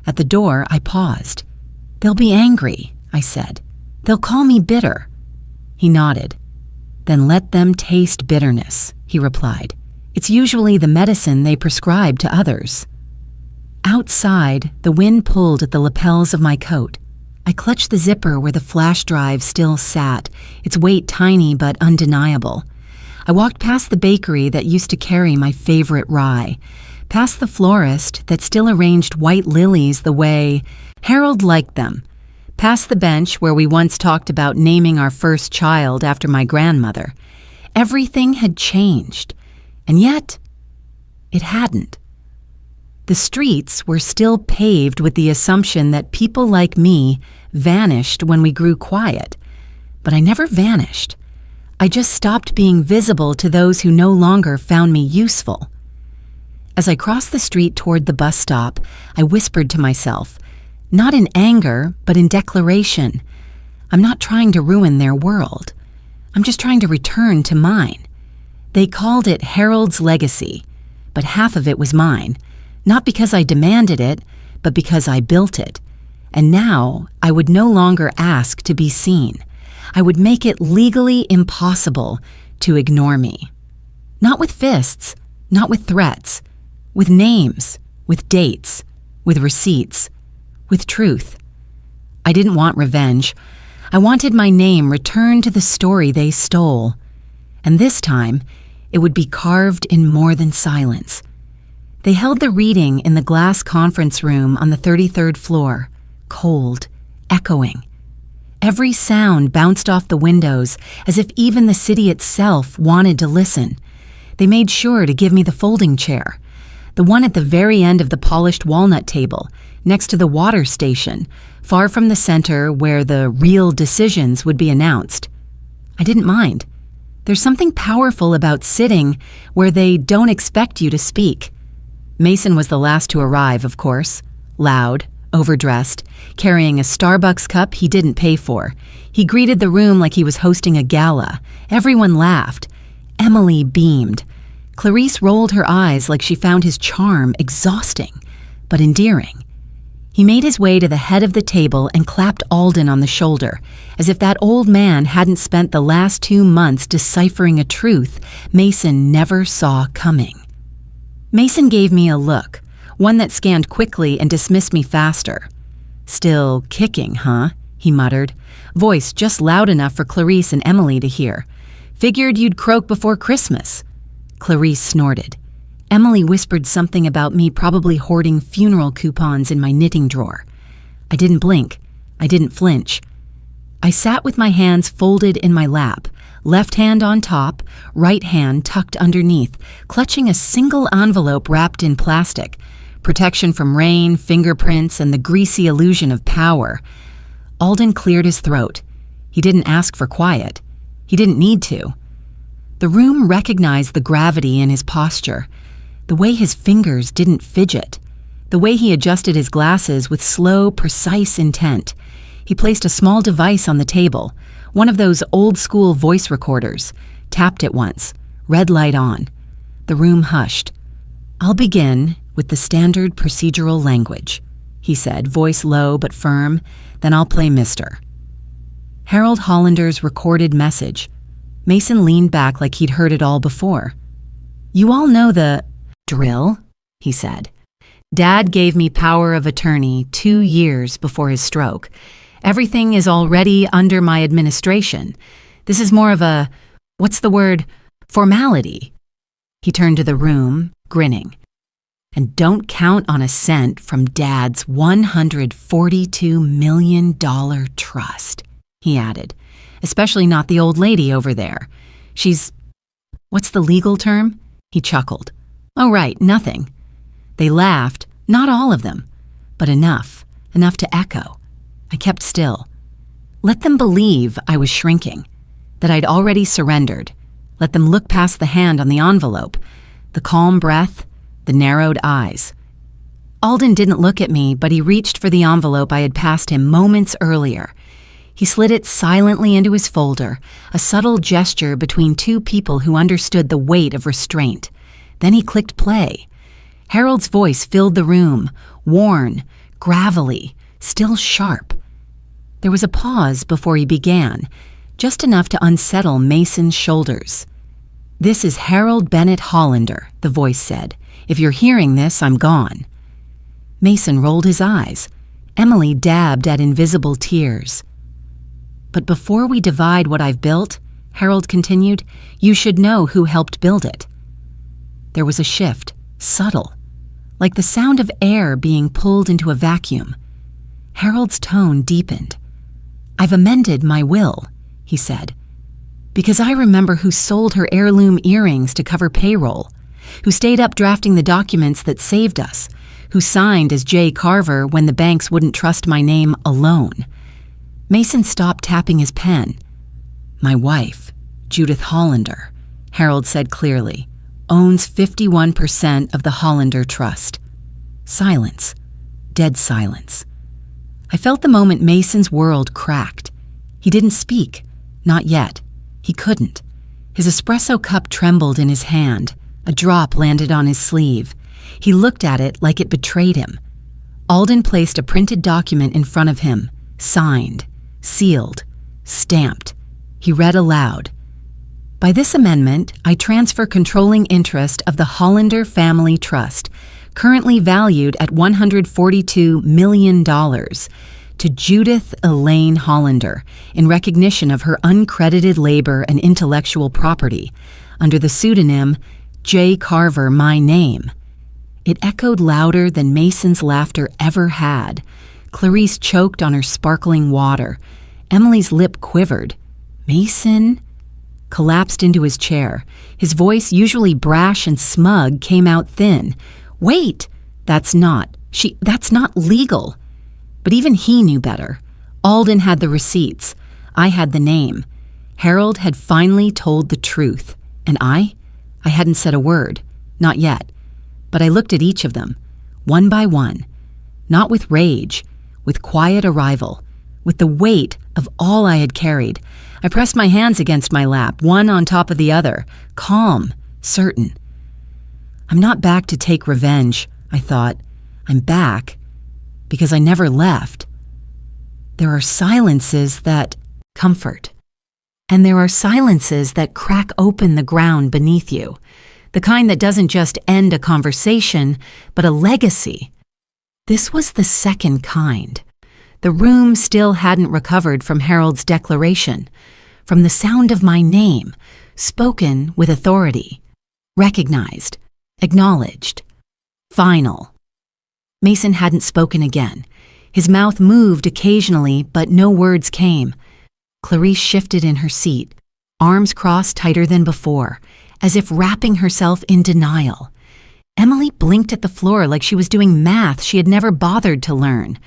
At the door, I paused. "They'll be angry," I said. "They'll call me bitter." He nodded. "Then let them taste bitterness," he replied. "It's usually the medicine they prescribe to others." Outside, the wind pulled at the lapels of my coat. I clutched the zipper where the flash drive still sat, its weight tiny but undeniable. I walked past the bakery that used to carry my favorite rye, past the florist that still arranged white lilies the way Harold liked them, past the bench where we once talked about naming our first child after my grandmother. Everything had changed, and yet it hadn't. The streets were still paved with the assumption that people like me vanished when we grew quiet, but I never vanished. I just stopped being visible to those who no longer found me useful. As I crossed the street toward the bus stop, I whispered to myself, not in anger, but in declaration, I'm not trying to ruin their world. I'm just trying to return to mine. They called it Harold's legacy, but half of it was mine, not because I demanded it, but because I built it. And now I would no longer ask to be seen. I would make it legally impossible to ignore me. Not with fists, not with threats, with names, with dates, with receipts, with truth. I didn't want revenge. I wanted my name returned to the story they stole. And this time, it would be carved in more than silence. They held the reading in the glass conference room on the 33rd floor, cold, echoing. Every sound bounced off the windows as if even the city itself wanted to listen. They made sure to give me the folding chair, the one at the very end of the polished walnut table, next to the water station, far from the center where the real decisions would be announced. I didn't mind. There's something powerful about sitting where they don't expect you to speak. Mason was the last to arrive, of course, loud, overdressed, carrying a Starbucks cup he didn't pay for. He greeted the room like he was hosting a gala. Everyone laughed. Emily beamed. Clarice rolled her eyes like she found his charm exhausting, but endearing. He made his way to the head of the table and clapped Alden on the shoulder, as if that old man hadn't spent the last 2 months deciphering a truth Mason never saw coming. Mason gave me a look, one that scanned quickly and dismissed me faster. "Still kicking, huh?" he muttered, voice just loud enough for Clarice and Emily to hear. "Figured you'd croak before Christmas." Clarice snorted. Emily whispered something about me probably hoarding funeral coupons in my knitting drawer. I didn't blink. I didn't flinch. I sat with my hands folded in my lap, left hand on top, right hand tucked underneath, clutching a single envelope wrapped in plastic, protection from rain, fingerprints, and the greasy illusion of power. Alden cleared his throat. He didn't ask for quiet. He didn't need to. The room recognized the gravity in his posture, the way his fingers didn't fidget, the way he adjusted his glasses with slow, precise intent. He placed a small device on the table, one of those old-school voice recorders, tapped it once, red light on. The room hushed. "I'll begin with the standard procedural language," he said, voice low but firm. "Then I'll play Mr. Harold Hollander's recorded message. Mason leaned back like he'd heard it all before. "You all know the drill," he said. "Dad gave me power of attorney 2 years before his stroke. Everything is already under my administration. This is more of a, what's the word, formality." He turned to the room, grinning. "And don't count on a cent from Dad's $142 million trust," he added. "Especially not the old lady over there. She's, what's the legal term?" He chuckled. "Oh, right, nothing." They laughed, not all of them, but enough to echo. I kept still. Let them believe I was shrinking, that I'd already surrendered. Let them look past the hand on the envelope, the calm breath, the narrowed eyes. Alden didn't look at me, but he reached for the envelope I had passed him moments earlier. He slid it silently into his folder, a subtle gesture between two people who understood the weight of restraint. Then he clicked play. Harold's voice filled the room, worn, gravelly, still sharp. There was a pause before he began, just enough to unsettle Mason's shoulders. "This is Harold Bennett Hollander," the voice said. "If you're hearing this, I'm gone." Mason rolled his eyes. Emily dabbed at invisible tears. "But before we divide what I've built," Harold continued, "you should know who helped build it." There was a shift, subtle, like the sound of air being pulled into a vacuum. Harold's tone deepened. "I've amended my will," he said, "because I remember who sold her heirloom earrings to cover payroll, who stayed up drafting the documents that saved us, who signed as J. Carver when the banks wouldn't trust my name alone." Mason stopped tapping his pen. "My wife, Judith Hollander," Harold said clearly, "owns 51% of the Hollander Trust." Silence. Dead silence. I felt the moment Mason's world cracked. He didn't speak. Not yet. He couldn't. His espresso cup trembled in his hand. A drop landed on his sleeve. He looked at it like it betrayed him. Alden placed a printed document in front of him, signed, sealed, Stamped. He read aloud. By this amendment, I transfer controlling interest of the Hollander Family Trust, currently valued at $142 million, to Judith Elaine Hollander in recognition of her uncredited labor and intellectual property under the pseudonym J. Carver, my name. It echoed louder than Mason's laughter ever had. Clarice choked on her sparkling water. Emily's lip quivered. Mason collapsed into his chair. His voice, usually brash and smug, came out thin. Wait! That's not legal. But even he knew better. Alden had the receipts. I had the name. Harold had finally told the truth. And I hadn't said a word. Not yet. But I looked at each of them, one by one. Not with rage, with quiet arrival, with the weight of all I had carried. I pressed my hands against my lap, one on top of the other, calm, certain. I'm not back to take revenge, I thought. I'm back because I never left. There are silences that comfort. And there are silences that crack open the ground beneath you. The kind that doesn't just end a conversation, but a legacy. This was the second kind. The room still hadn't recovered from Harold's declaration, from the sound of my name, spoken with authority, recognized, acknowledged, final. Mason hadn't spoken again. His mouth moved occasionally, but no words came. Clarice shifted in her seat, arms crossed tighter than before, as if wrapping herself in denial. Emily blinked at the floor like she was doing math she had never bothered to learn.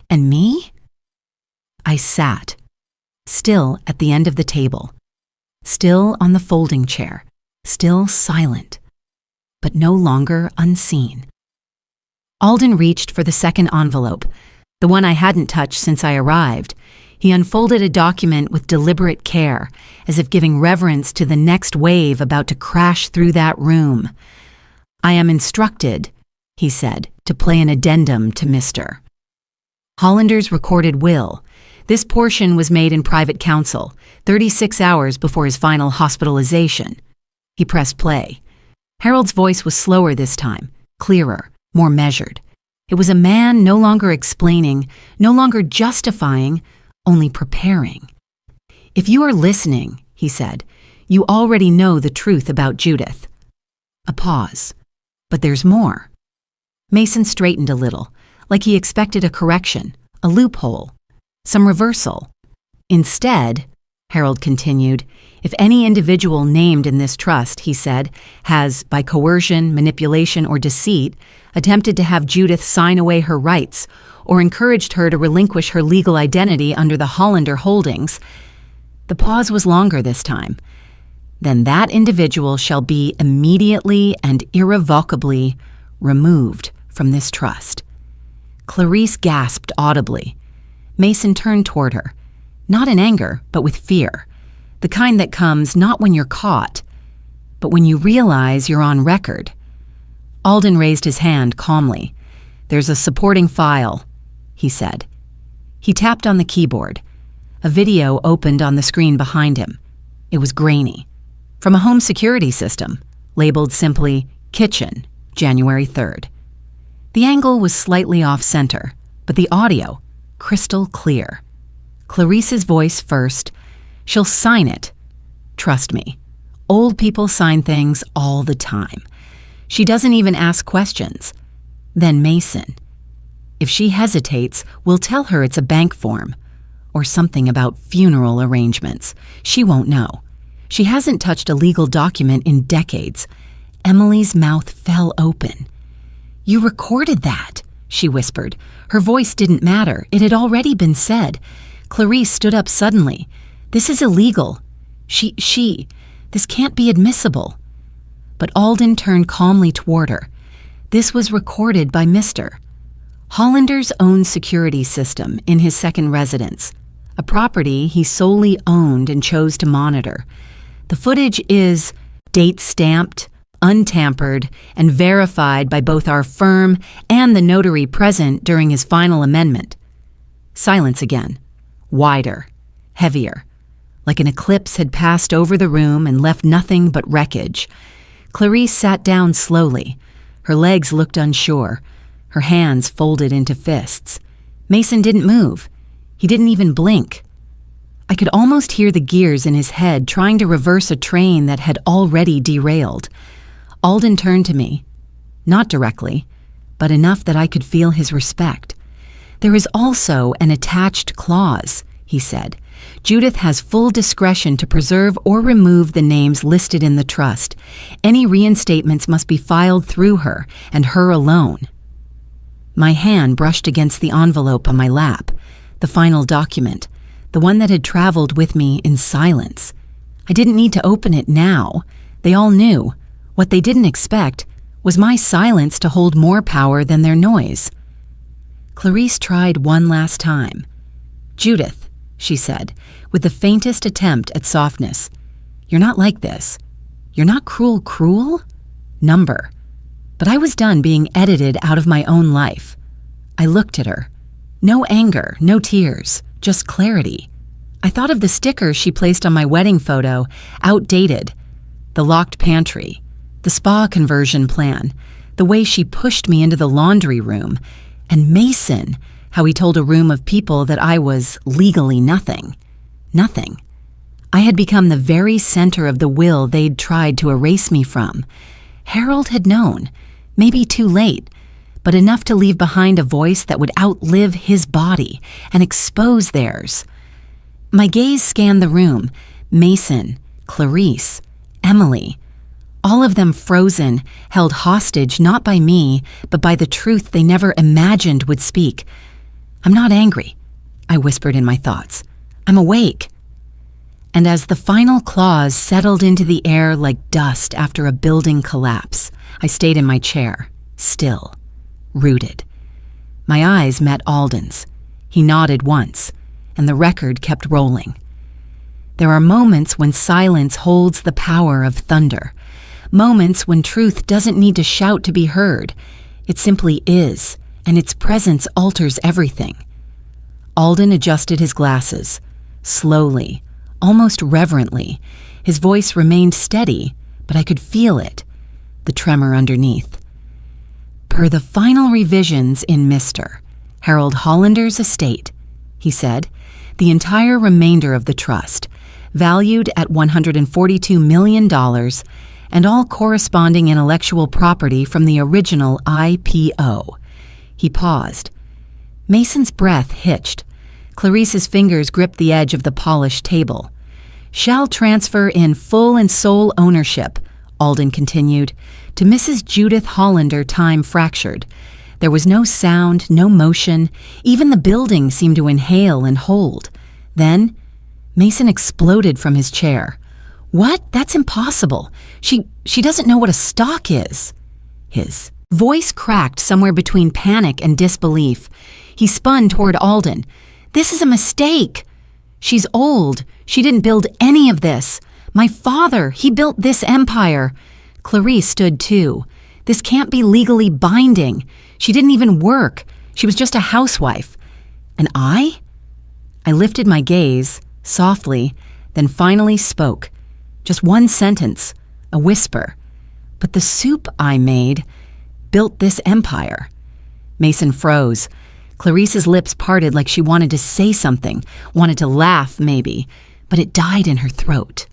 And me? I sat, still at the end of the table, still on the folding chair, still silent, but no longer unseen. Alden reached for the second envelope, the one I hadn't touched since I arrived. He unfolded a document with deliberate care, as if giving reverence to the next wave about to crash through that room. I am instructed, he said, to play an addendum to Mr. Hollander's recorded will. This portion was made in private counsel, 36 hours before his final hospitalization. He pressed play. Harold's voice was slower this time, clearer, more measured. It was a man no longer explaining, no longer justifying, only preparing. If you are listening, he said, you already know the truth about Judith. A pause. But there's more. Mason straightened a little, like he expected a correction, a loophole, some reversal. Instead, Harold continued, if any individual named in this trust, he said, has, by coercion, manipulation, or deceit, attempted to have Judith sign away her rights, or encouraged her to relinquish her legal identity under the Hollander holdings, the pause was longer this time, then that individual shall be immediately and irrevocably removed from this trust. Clarice gasped audibly. Mason turned toward her, not in anger, but with fear, the kind that comes not when you're caught, but when you realize you're on record. Alden raised his hand calmly. There's a supporting file, he said. He tapped on the keyboard. A video opened on the screen behind him. It was grainy. From a home security system, labeled simply, Kitchen, January 3rd. The angle was slightly off-center, but the audio, crystal clear. Clarice's voice first. She'll sign it. Trust me. Old people sign things all the time. She doesn't even ask questions. Then Mason. If she hesitates, we'll tell her it's a bank form. Or something about funeral arrangements. She won't know. She hasn't touched a legal document in decades. Emily's mouth fell open. You recorded that, she whispered. Her voice didn't matter. It had already been said. Clarice stood up suddenly. This is illegal. This can't be admissible. But Alden turned calmly toward her. This was recorded by Mr. Hollander's own security system in his second residence, a property he solely owned and chose to monitor. The footage is date-stamped, untampered, and verified by both our firm and the notary present during his final amendment. Silence again. Wider. Heavier. like an eclipse had passed over the room and left nothing but wreckage. Clarice sat down slowly. Her legs looked unsure, her hands folded into fists. Mason didn't move. He didn't even blink. I could almost hear the gears in his head trying to reverse a train that had already derailed. Alden turned to me. Not directly, but enough that I could feel his respect. "There is also an attached clause," he said. "Judith has full discretion to preserve or remove the names listed in the trust. Any reinstatements must be filed through her, and her alone." My hand brushed against the envelope on my lap, the final document, the one that had traveled with me in silence. I didn't need to open it now. They all knew. What they didn't expect was my silence to hold more power than their noise. Clarice tried one last time. "Judith," she said, with the faintest attempt at softness, "you're not like this. You're not cruel? Number." But I was done being edited out of my own life. I looked at her. No anger, no tears, just clarity. I thought of the stickers she placed on my wedding photo, outdated, the locked pantry, the spa conversion plan, the way she pushed me into the laundry room, and Mason, how he told a room of people that I was legally nothing. Nothing. I had become the very center of the will they'd tried to erase me from. Harold had known, maybe too late, but enough to leave behind a voice that would outlive his body and expose theirs. My gaze scanned the room. Mason, Clarice, Emily, all of them frozen, held hostage not by me, but by the truth they never imagined would speak. "I'm not angry," I whispered in my thoughts. "I'm awake." And as the final clause settled into the air like dust after a building collapse, I stayed in my chair, still, rooted. My eyes met Alden's. He nodded once, and the record kept rolling. There are moments when silence holds the power of thunder. Moments when truth doesn't need to shout to be heard. It simply is, and its presence alters everything. Alden adjusted his glasses, slowly, almost reverently. His voice remained steady, but I could feel it, the tremor underneath. "Per the final revisions in Mr. Harold Hollander's estate," he said, "the entire remainder of the trust, valued at $142 million, and all corresponding intellectual property from the original IPO." He paused. Mason's breath hitched. Clarice's fingers gripped the edge of the polished table. "Shall transfer in full and sole ownership," Alden continued, "to Mrs. Judith Hollander, time fractured. There was no sound, no motion. Even the building seemed to inhale and hold. Then Mason exploded from his chair. "What? That's impossible. She doesn't know what a stock is." His voice cracked somewhere between panic and disbelief. He spun toward Alden. "This is a mistake. She's old. She didn't build any of this. My father, he built this empire." Clarice stood too. "This can't be legally binding. She didn't even work. She was just a housewife." "And I?" I lifted my gaze, softly, then finally spoke. Just one sentence, a whisper. "But the soup I made built this empire." Mason froze. Clarice's lips parted like she wanted to say something, wanted to laugh maybe, but it died in her throat.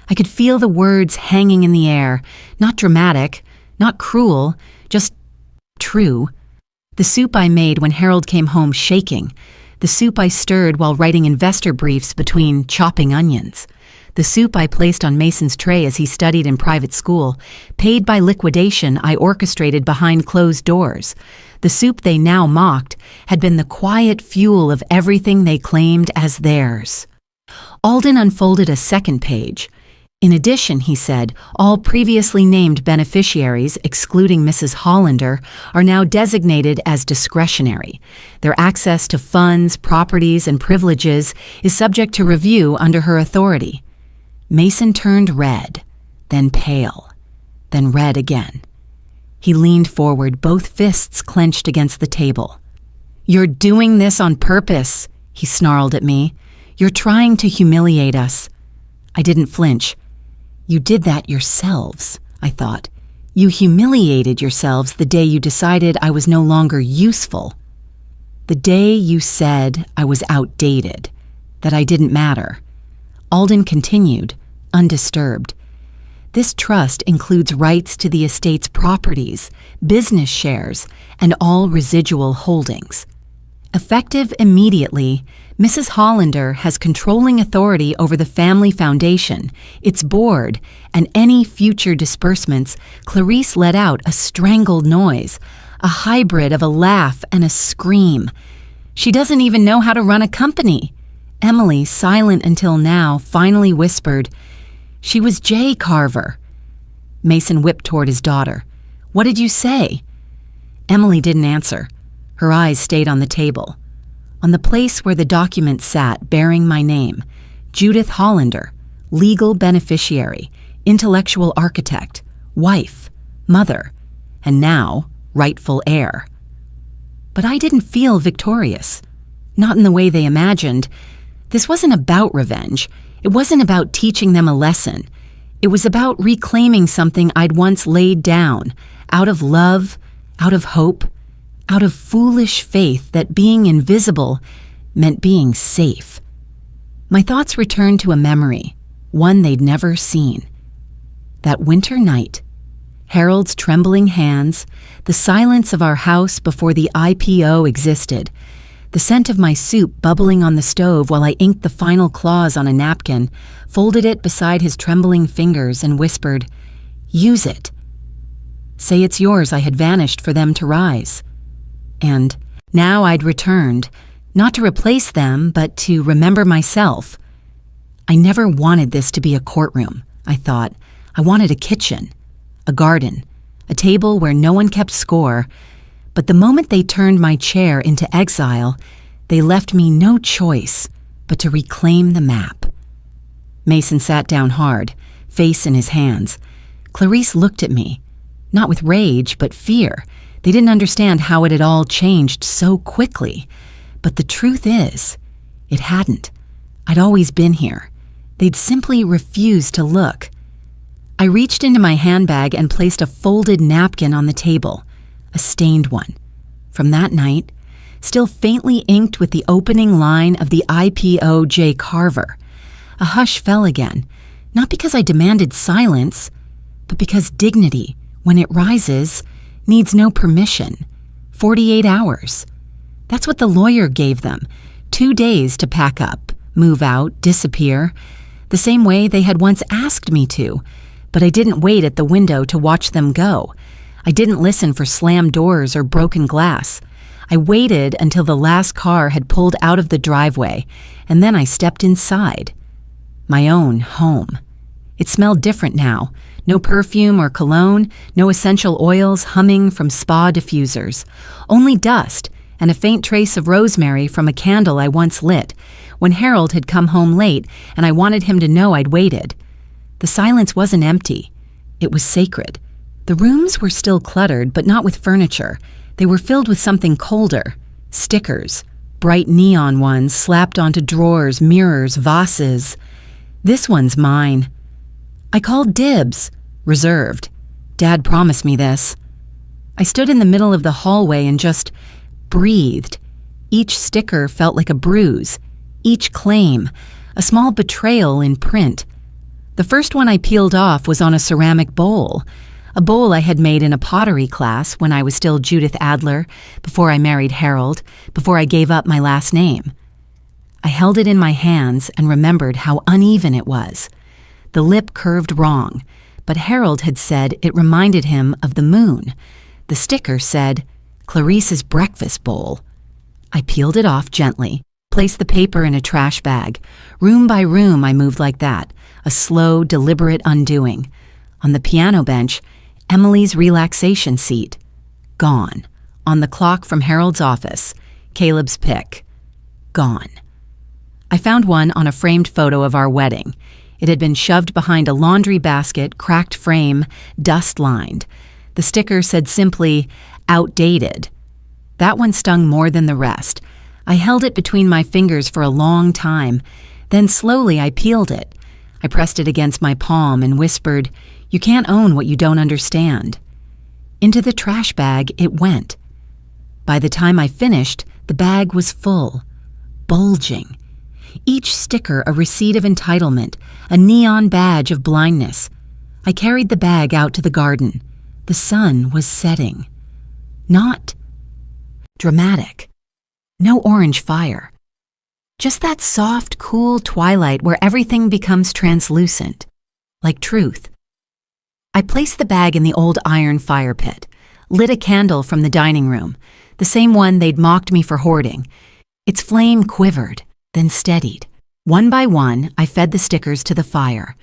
I could feel the words hanging in the air, not dramatic, not cruel, just true. The soup I made when Harold came home shaking. The soup I stirred while writing investor briefs between chopping onions. The soup I placed on Mason's tray as he studied in private school, paid by liquidation I orchestrated behind closed doors. The soup they now mocked had been the quiet fuel of everything they claimed as theirs. Alden unfolded a second page. In addition, he said, all previously named beneficiaries, excluding Mrs. Hollander, are now designated as discretionary. Their access to funds, properties, and privileges is subject to review under her authority. Mason turned red, then pale, then red again. He leaned forward, both fists clenched against the table. "You're doing this on purpose," he snarled at me. "You're trying to humiliate us. I didn't flinch. You did that yourselves, I thought. You humiliated yourselves the day you decided I was no longer useful. The day you said I was outdated, that I didn't matter. Alden continued, undisturbed. This trust includes rights to the estate's properties, business shares, and all residual holdings. Effective immediately, Mrs. Hollander has controlling authority over the family foundation, its board, and any future disbursements. Clarice let out a strangled noise, a hybrid of a laugh and a scream. She doesn't even know how to run a company. Emily, silent until now, finally whispered, "She was J. Carver." Mason whipped toward his daughter. "What did you say?" Emily didn't answer. Her eyes stayed on the table. On the place where the document sat bearing my name, Judith Hollander, legal beneficiary, intellectual architect, wife, mother, and now rightful heir. But I didn't feel victorious. Not in the way they imagined. This wasn't about revenge. It wasn't about teaching them a lesson. It was about reclaiming something I'd once laid down, out of love, out of hope, out of foolish faith that being invisible meant being safe. My thoughts returned to a memory, one they'd never seen. That winter night, Harold's trembling hands, the silence of our house before the IPO existed, the scent of my soup bubbling on the stove while I inked the final clause on a napkin, folded it beside his trembling fingers and whispered, "Use it. Say it's yours." I had vanished for them to rise. And now I'd returned, not to replace them, but to remember myself. I never wanted this to be a courtroom, I thought. I wanted a kitchen, a garden, a table where no one kept score. But the moment they turned my chair into exile, they left me no choice but to reclaim the map. Mason sat down hard, face in his hands. Clarice looked at me, not with rage, but fear. They didn't understand how it had all changed so quickly. But the truth is, it hadn't. I'd always been here. They'd simply refused to look. I reached into my handbag and placed a folded napkin on the table, a stained one. From that night, still faintly inked with the opening line of the IPO J. Carver, a hush fell again, not because I demanded silence, but because dignity, when it rises, needs no permission. 48 hours. That's what the lawyer gave them. 2 days to pack up, move out, disappear, the same way they had once asked me to. But I didn't wait at the window to watch them go. I didn't listen for slammed doors or broken glass. I waited until the last car had pulled out of the driveway, and then I stepped inside. My own home. It smelled different now. No perfume or cologne, no essential oils humming from spa diffusers. Only dust and a faint trace of rosemary from a candle I once lit when Harold had come home late and I wanted him to know I'd waited. The silence wasn't empty. It was sacred. The rooms were still cluttered, but not with furniture. They were filled with something colder. Stickers, bright neon ones slapped onto drawers, mirrors, vases. This one's mine. I called dibs. Reserved. Dad promised me this. I stood in the middle of the hallway and just breathed. Each sticker felt like a bruise. Each claim, a small betrayal in print. The first one I peeled off was on a ceramic bowl, a bowl I had made in a pottery class when I was still Judith Adler, before I married Harold, before I gave up my last name. I held it in my hands and remembered how uneven it was. The lip curved wrong, but Harold had said it reminded him of the moon. The sticker said, "Clarice's breakfast bowl." I peeled it off gently, placed the paper in a trash bag. Room by room I moved like that, a slow, deliberate undoing. On the piano bench, Emily's relaxation seat. Gone. On the clock from Harold's office, Caleb's pick. Gone. I found one on a framed photo of our wedding. It had been shoved behind a laundry basket, cracked frame, dust-lined. The sticker said simply, "Outdated." That one stung more than the rest. I held it between my fingers for a long time. Then slowly I peeled it. I pressed it against my palm and whispered, "You can't own what you don't understand." Into the trash bag it went. By the time I finished, the bag was full, bulging. Each sticker a receipt of entitlement, a neon badge of blindness. I carried the bag out to the garden. The sun was setting. Not dramatic. No orange fire. Just that soft, cool twilight where everything becomes translucent, like truth. I placed the bag in the old iron fire pit, lit a candle from the dining room, the same one they'd mocked me for hoarding. Its flame quivered, then steadied. One by one, I fed the stickers to the fire.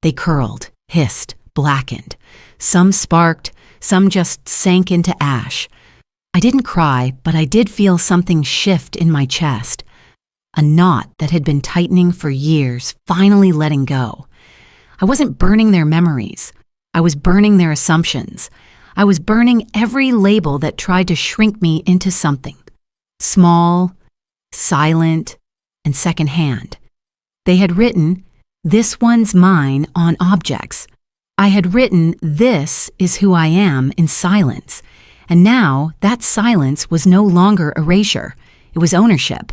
They curled, hissed, blackened. Some sparked, some just sank into ash. I didn't cry, but I did feel something shift in my chest. A knot that had been tightening for years, finally letting go. I wasn't burning their memories. I was burning their assumptions. I was burning every label that tried to shrink me into something. Small, silent, and secondhand. They had written, "This one's mine," on objects. I had written, "This is who I am," in silence. And now that silence was no longer erasure. It was ownership.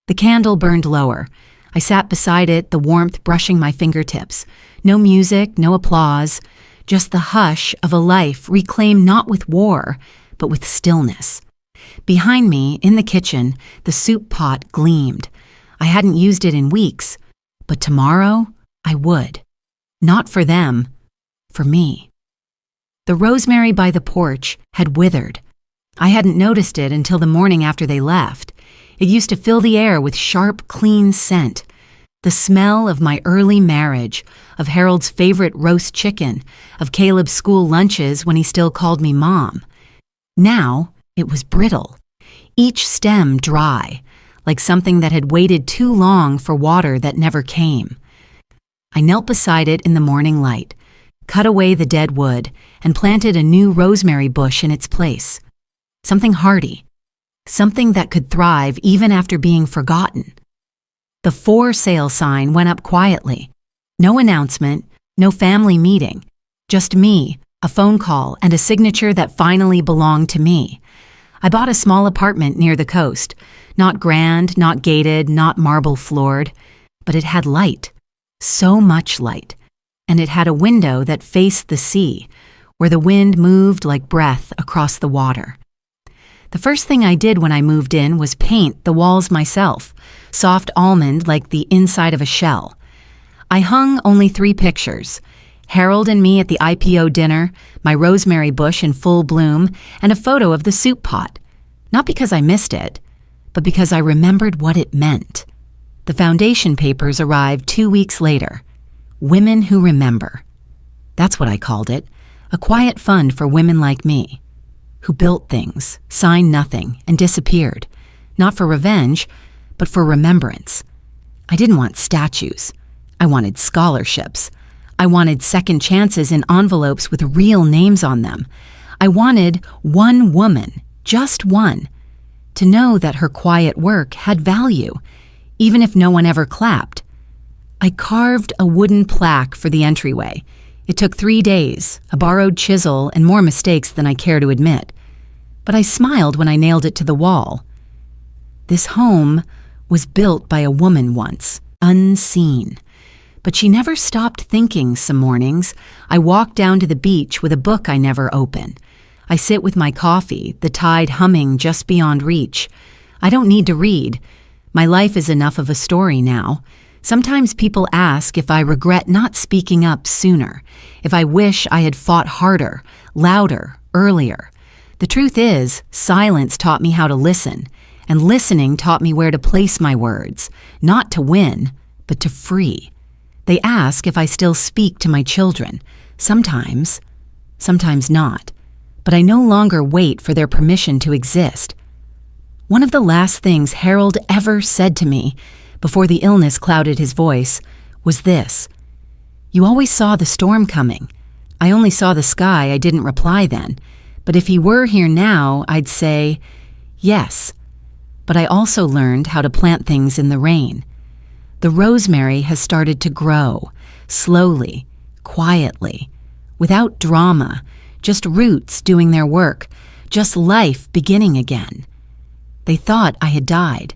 The candle burned lower. I sat beside it, the warmth brushing my fingertips. No music, no applause, just the hush of a life reclaimed not with war, but with stillness. Behind me, in the kitchen, the soup pot gleamed. I hadn't used it in weeks, but tomorrow I would. Not for them, for me. The rosemary by the porch had withered. I hadn't noticed it until the morning after they left. It used to fill the air with sharp, clean scent. The smell of my early marriage, of Harold's favorite roast chicken, of Caleb's school lunches when he still called me Mom. Now it was brittle, each stem dry, like something that had waited too long for water that never came. I knelt beside it in the morning light, cut away the dead wood, and planted a new rosemary bush in its place. Something hardy, something that could thrive even after being forgotten. The for sale sign went up quietly. No announcement, no family meeting, just me, a phone call, and a signature that finally belonged to me. I bought a small apartment near the coast, not grand, not gated, not marble floored, but it had light, so much light, and it had a window that faced the sea, where the wind moved like breath across the water. The first thing I did when I moved in was paint the walls myself, soft almond like the inside of a shell. I hung only 3 pictures: Harold and me at the IPO dinner, my rosemary bush in full bloom, and a photo of the soup pot. Not because I missed it, but because I remembered what it meant. The foundation papers arrived 2 weeks later. Women Who Remember. That's what I called it, a quiet fund for women like me, who built things, signed nothing, and disappeared, not for revenge, but for remembrance. I didn't want statues. I wanted scholarships. I wanted second chances in envelopes with real names on them. I wanted one woman, just one, to know that her quiet work had value, even if no one ever clapped. I carved a wooden plaque for the entryway. It took 3 days, a borrowed chisel, and more mistakes than I care to admit. But I smiled when I nailed it to the wall. This home was built by a woman once, unseen. But she never stopped thinking some mornings. I walk down to the beach with a book I never open. I sit with my coffee, the tide humming just beyond reach. I don't need to read. My life is enough of a story now. Sometimes people ask if I regret not speaking up sooner, if I wish I had fought harder, louder, earlier. The truth is, silence taught me how to listen, and listening taught me where to place my words, not to win, but to free. They ask if I still speak to my children. Sometimes, sometimes not. But I no longer wait for their permission to exist. One of the last things Harold ever said to me, before the illness clouded his voice, was this: "You always saw the storm coming. I only saw the sky. I didn't reply then. But if he were here now, I'd say, yes. But I also learned how to plant things in the rain. The rosemary has started to grow, slowly, quietly, without drama, just roots doing their work, just life beginning again. They thought I had died,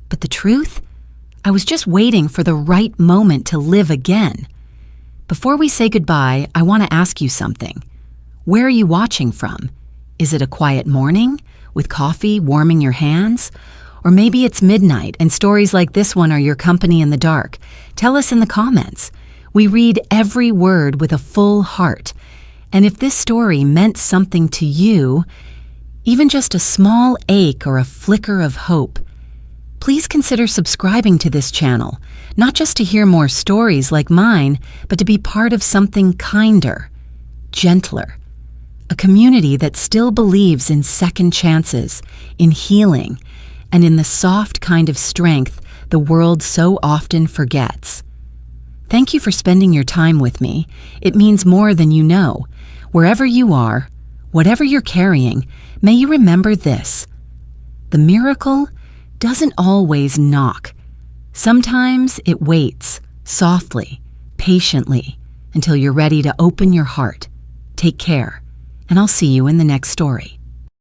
but the truth? I was just waiting for the right moment to live again. Before we say goodbye, I want to ask you something. Where are you watching from? Is it a quiet morning, with coffee warming your hands? Or maybe it's midnight and stories like this one are your company in the dark. Tell us in the comments. We read every word with a full heart. And if this story meant something to you, even just a small ache or a flicker of hope, please consider subscribing to this channel, not just to hear more stories like mine, but to be part of something kinder, gentler, a community that still believes in second chances, in healing, and in the soft kind of strength the world so often forgets. Thank you for spending your time with me. It means more than you know. Wherever you are, whatever you're carrying, may you remember this. The miracle doesn't always knock. Sometimes it waits, softly, patiently, until you're ready to open your heart. Take care, and I'll see you in the next story.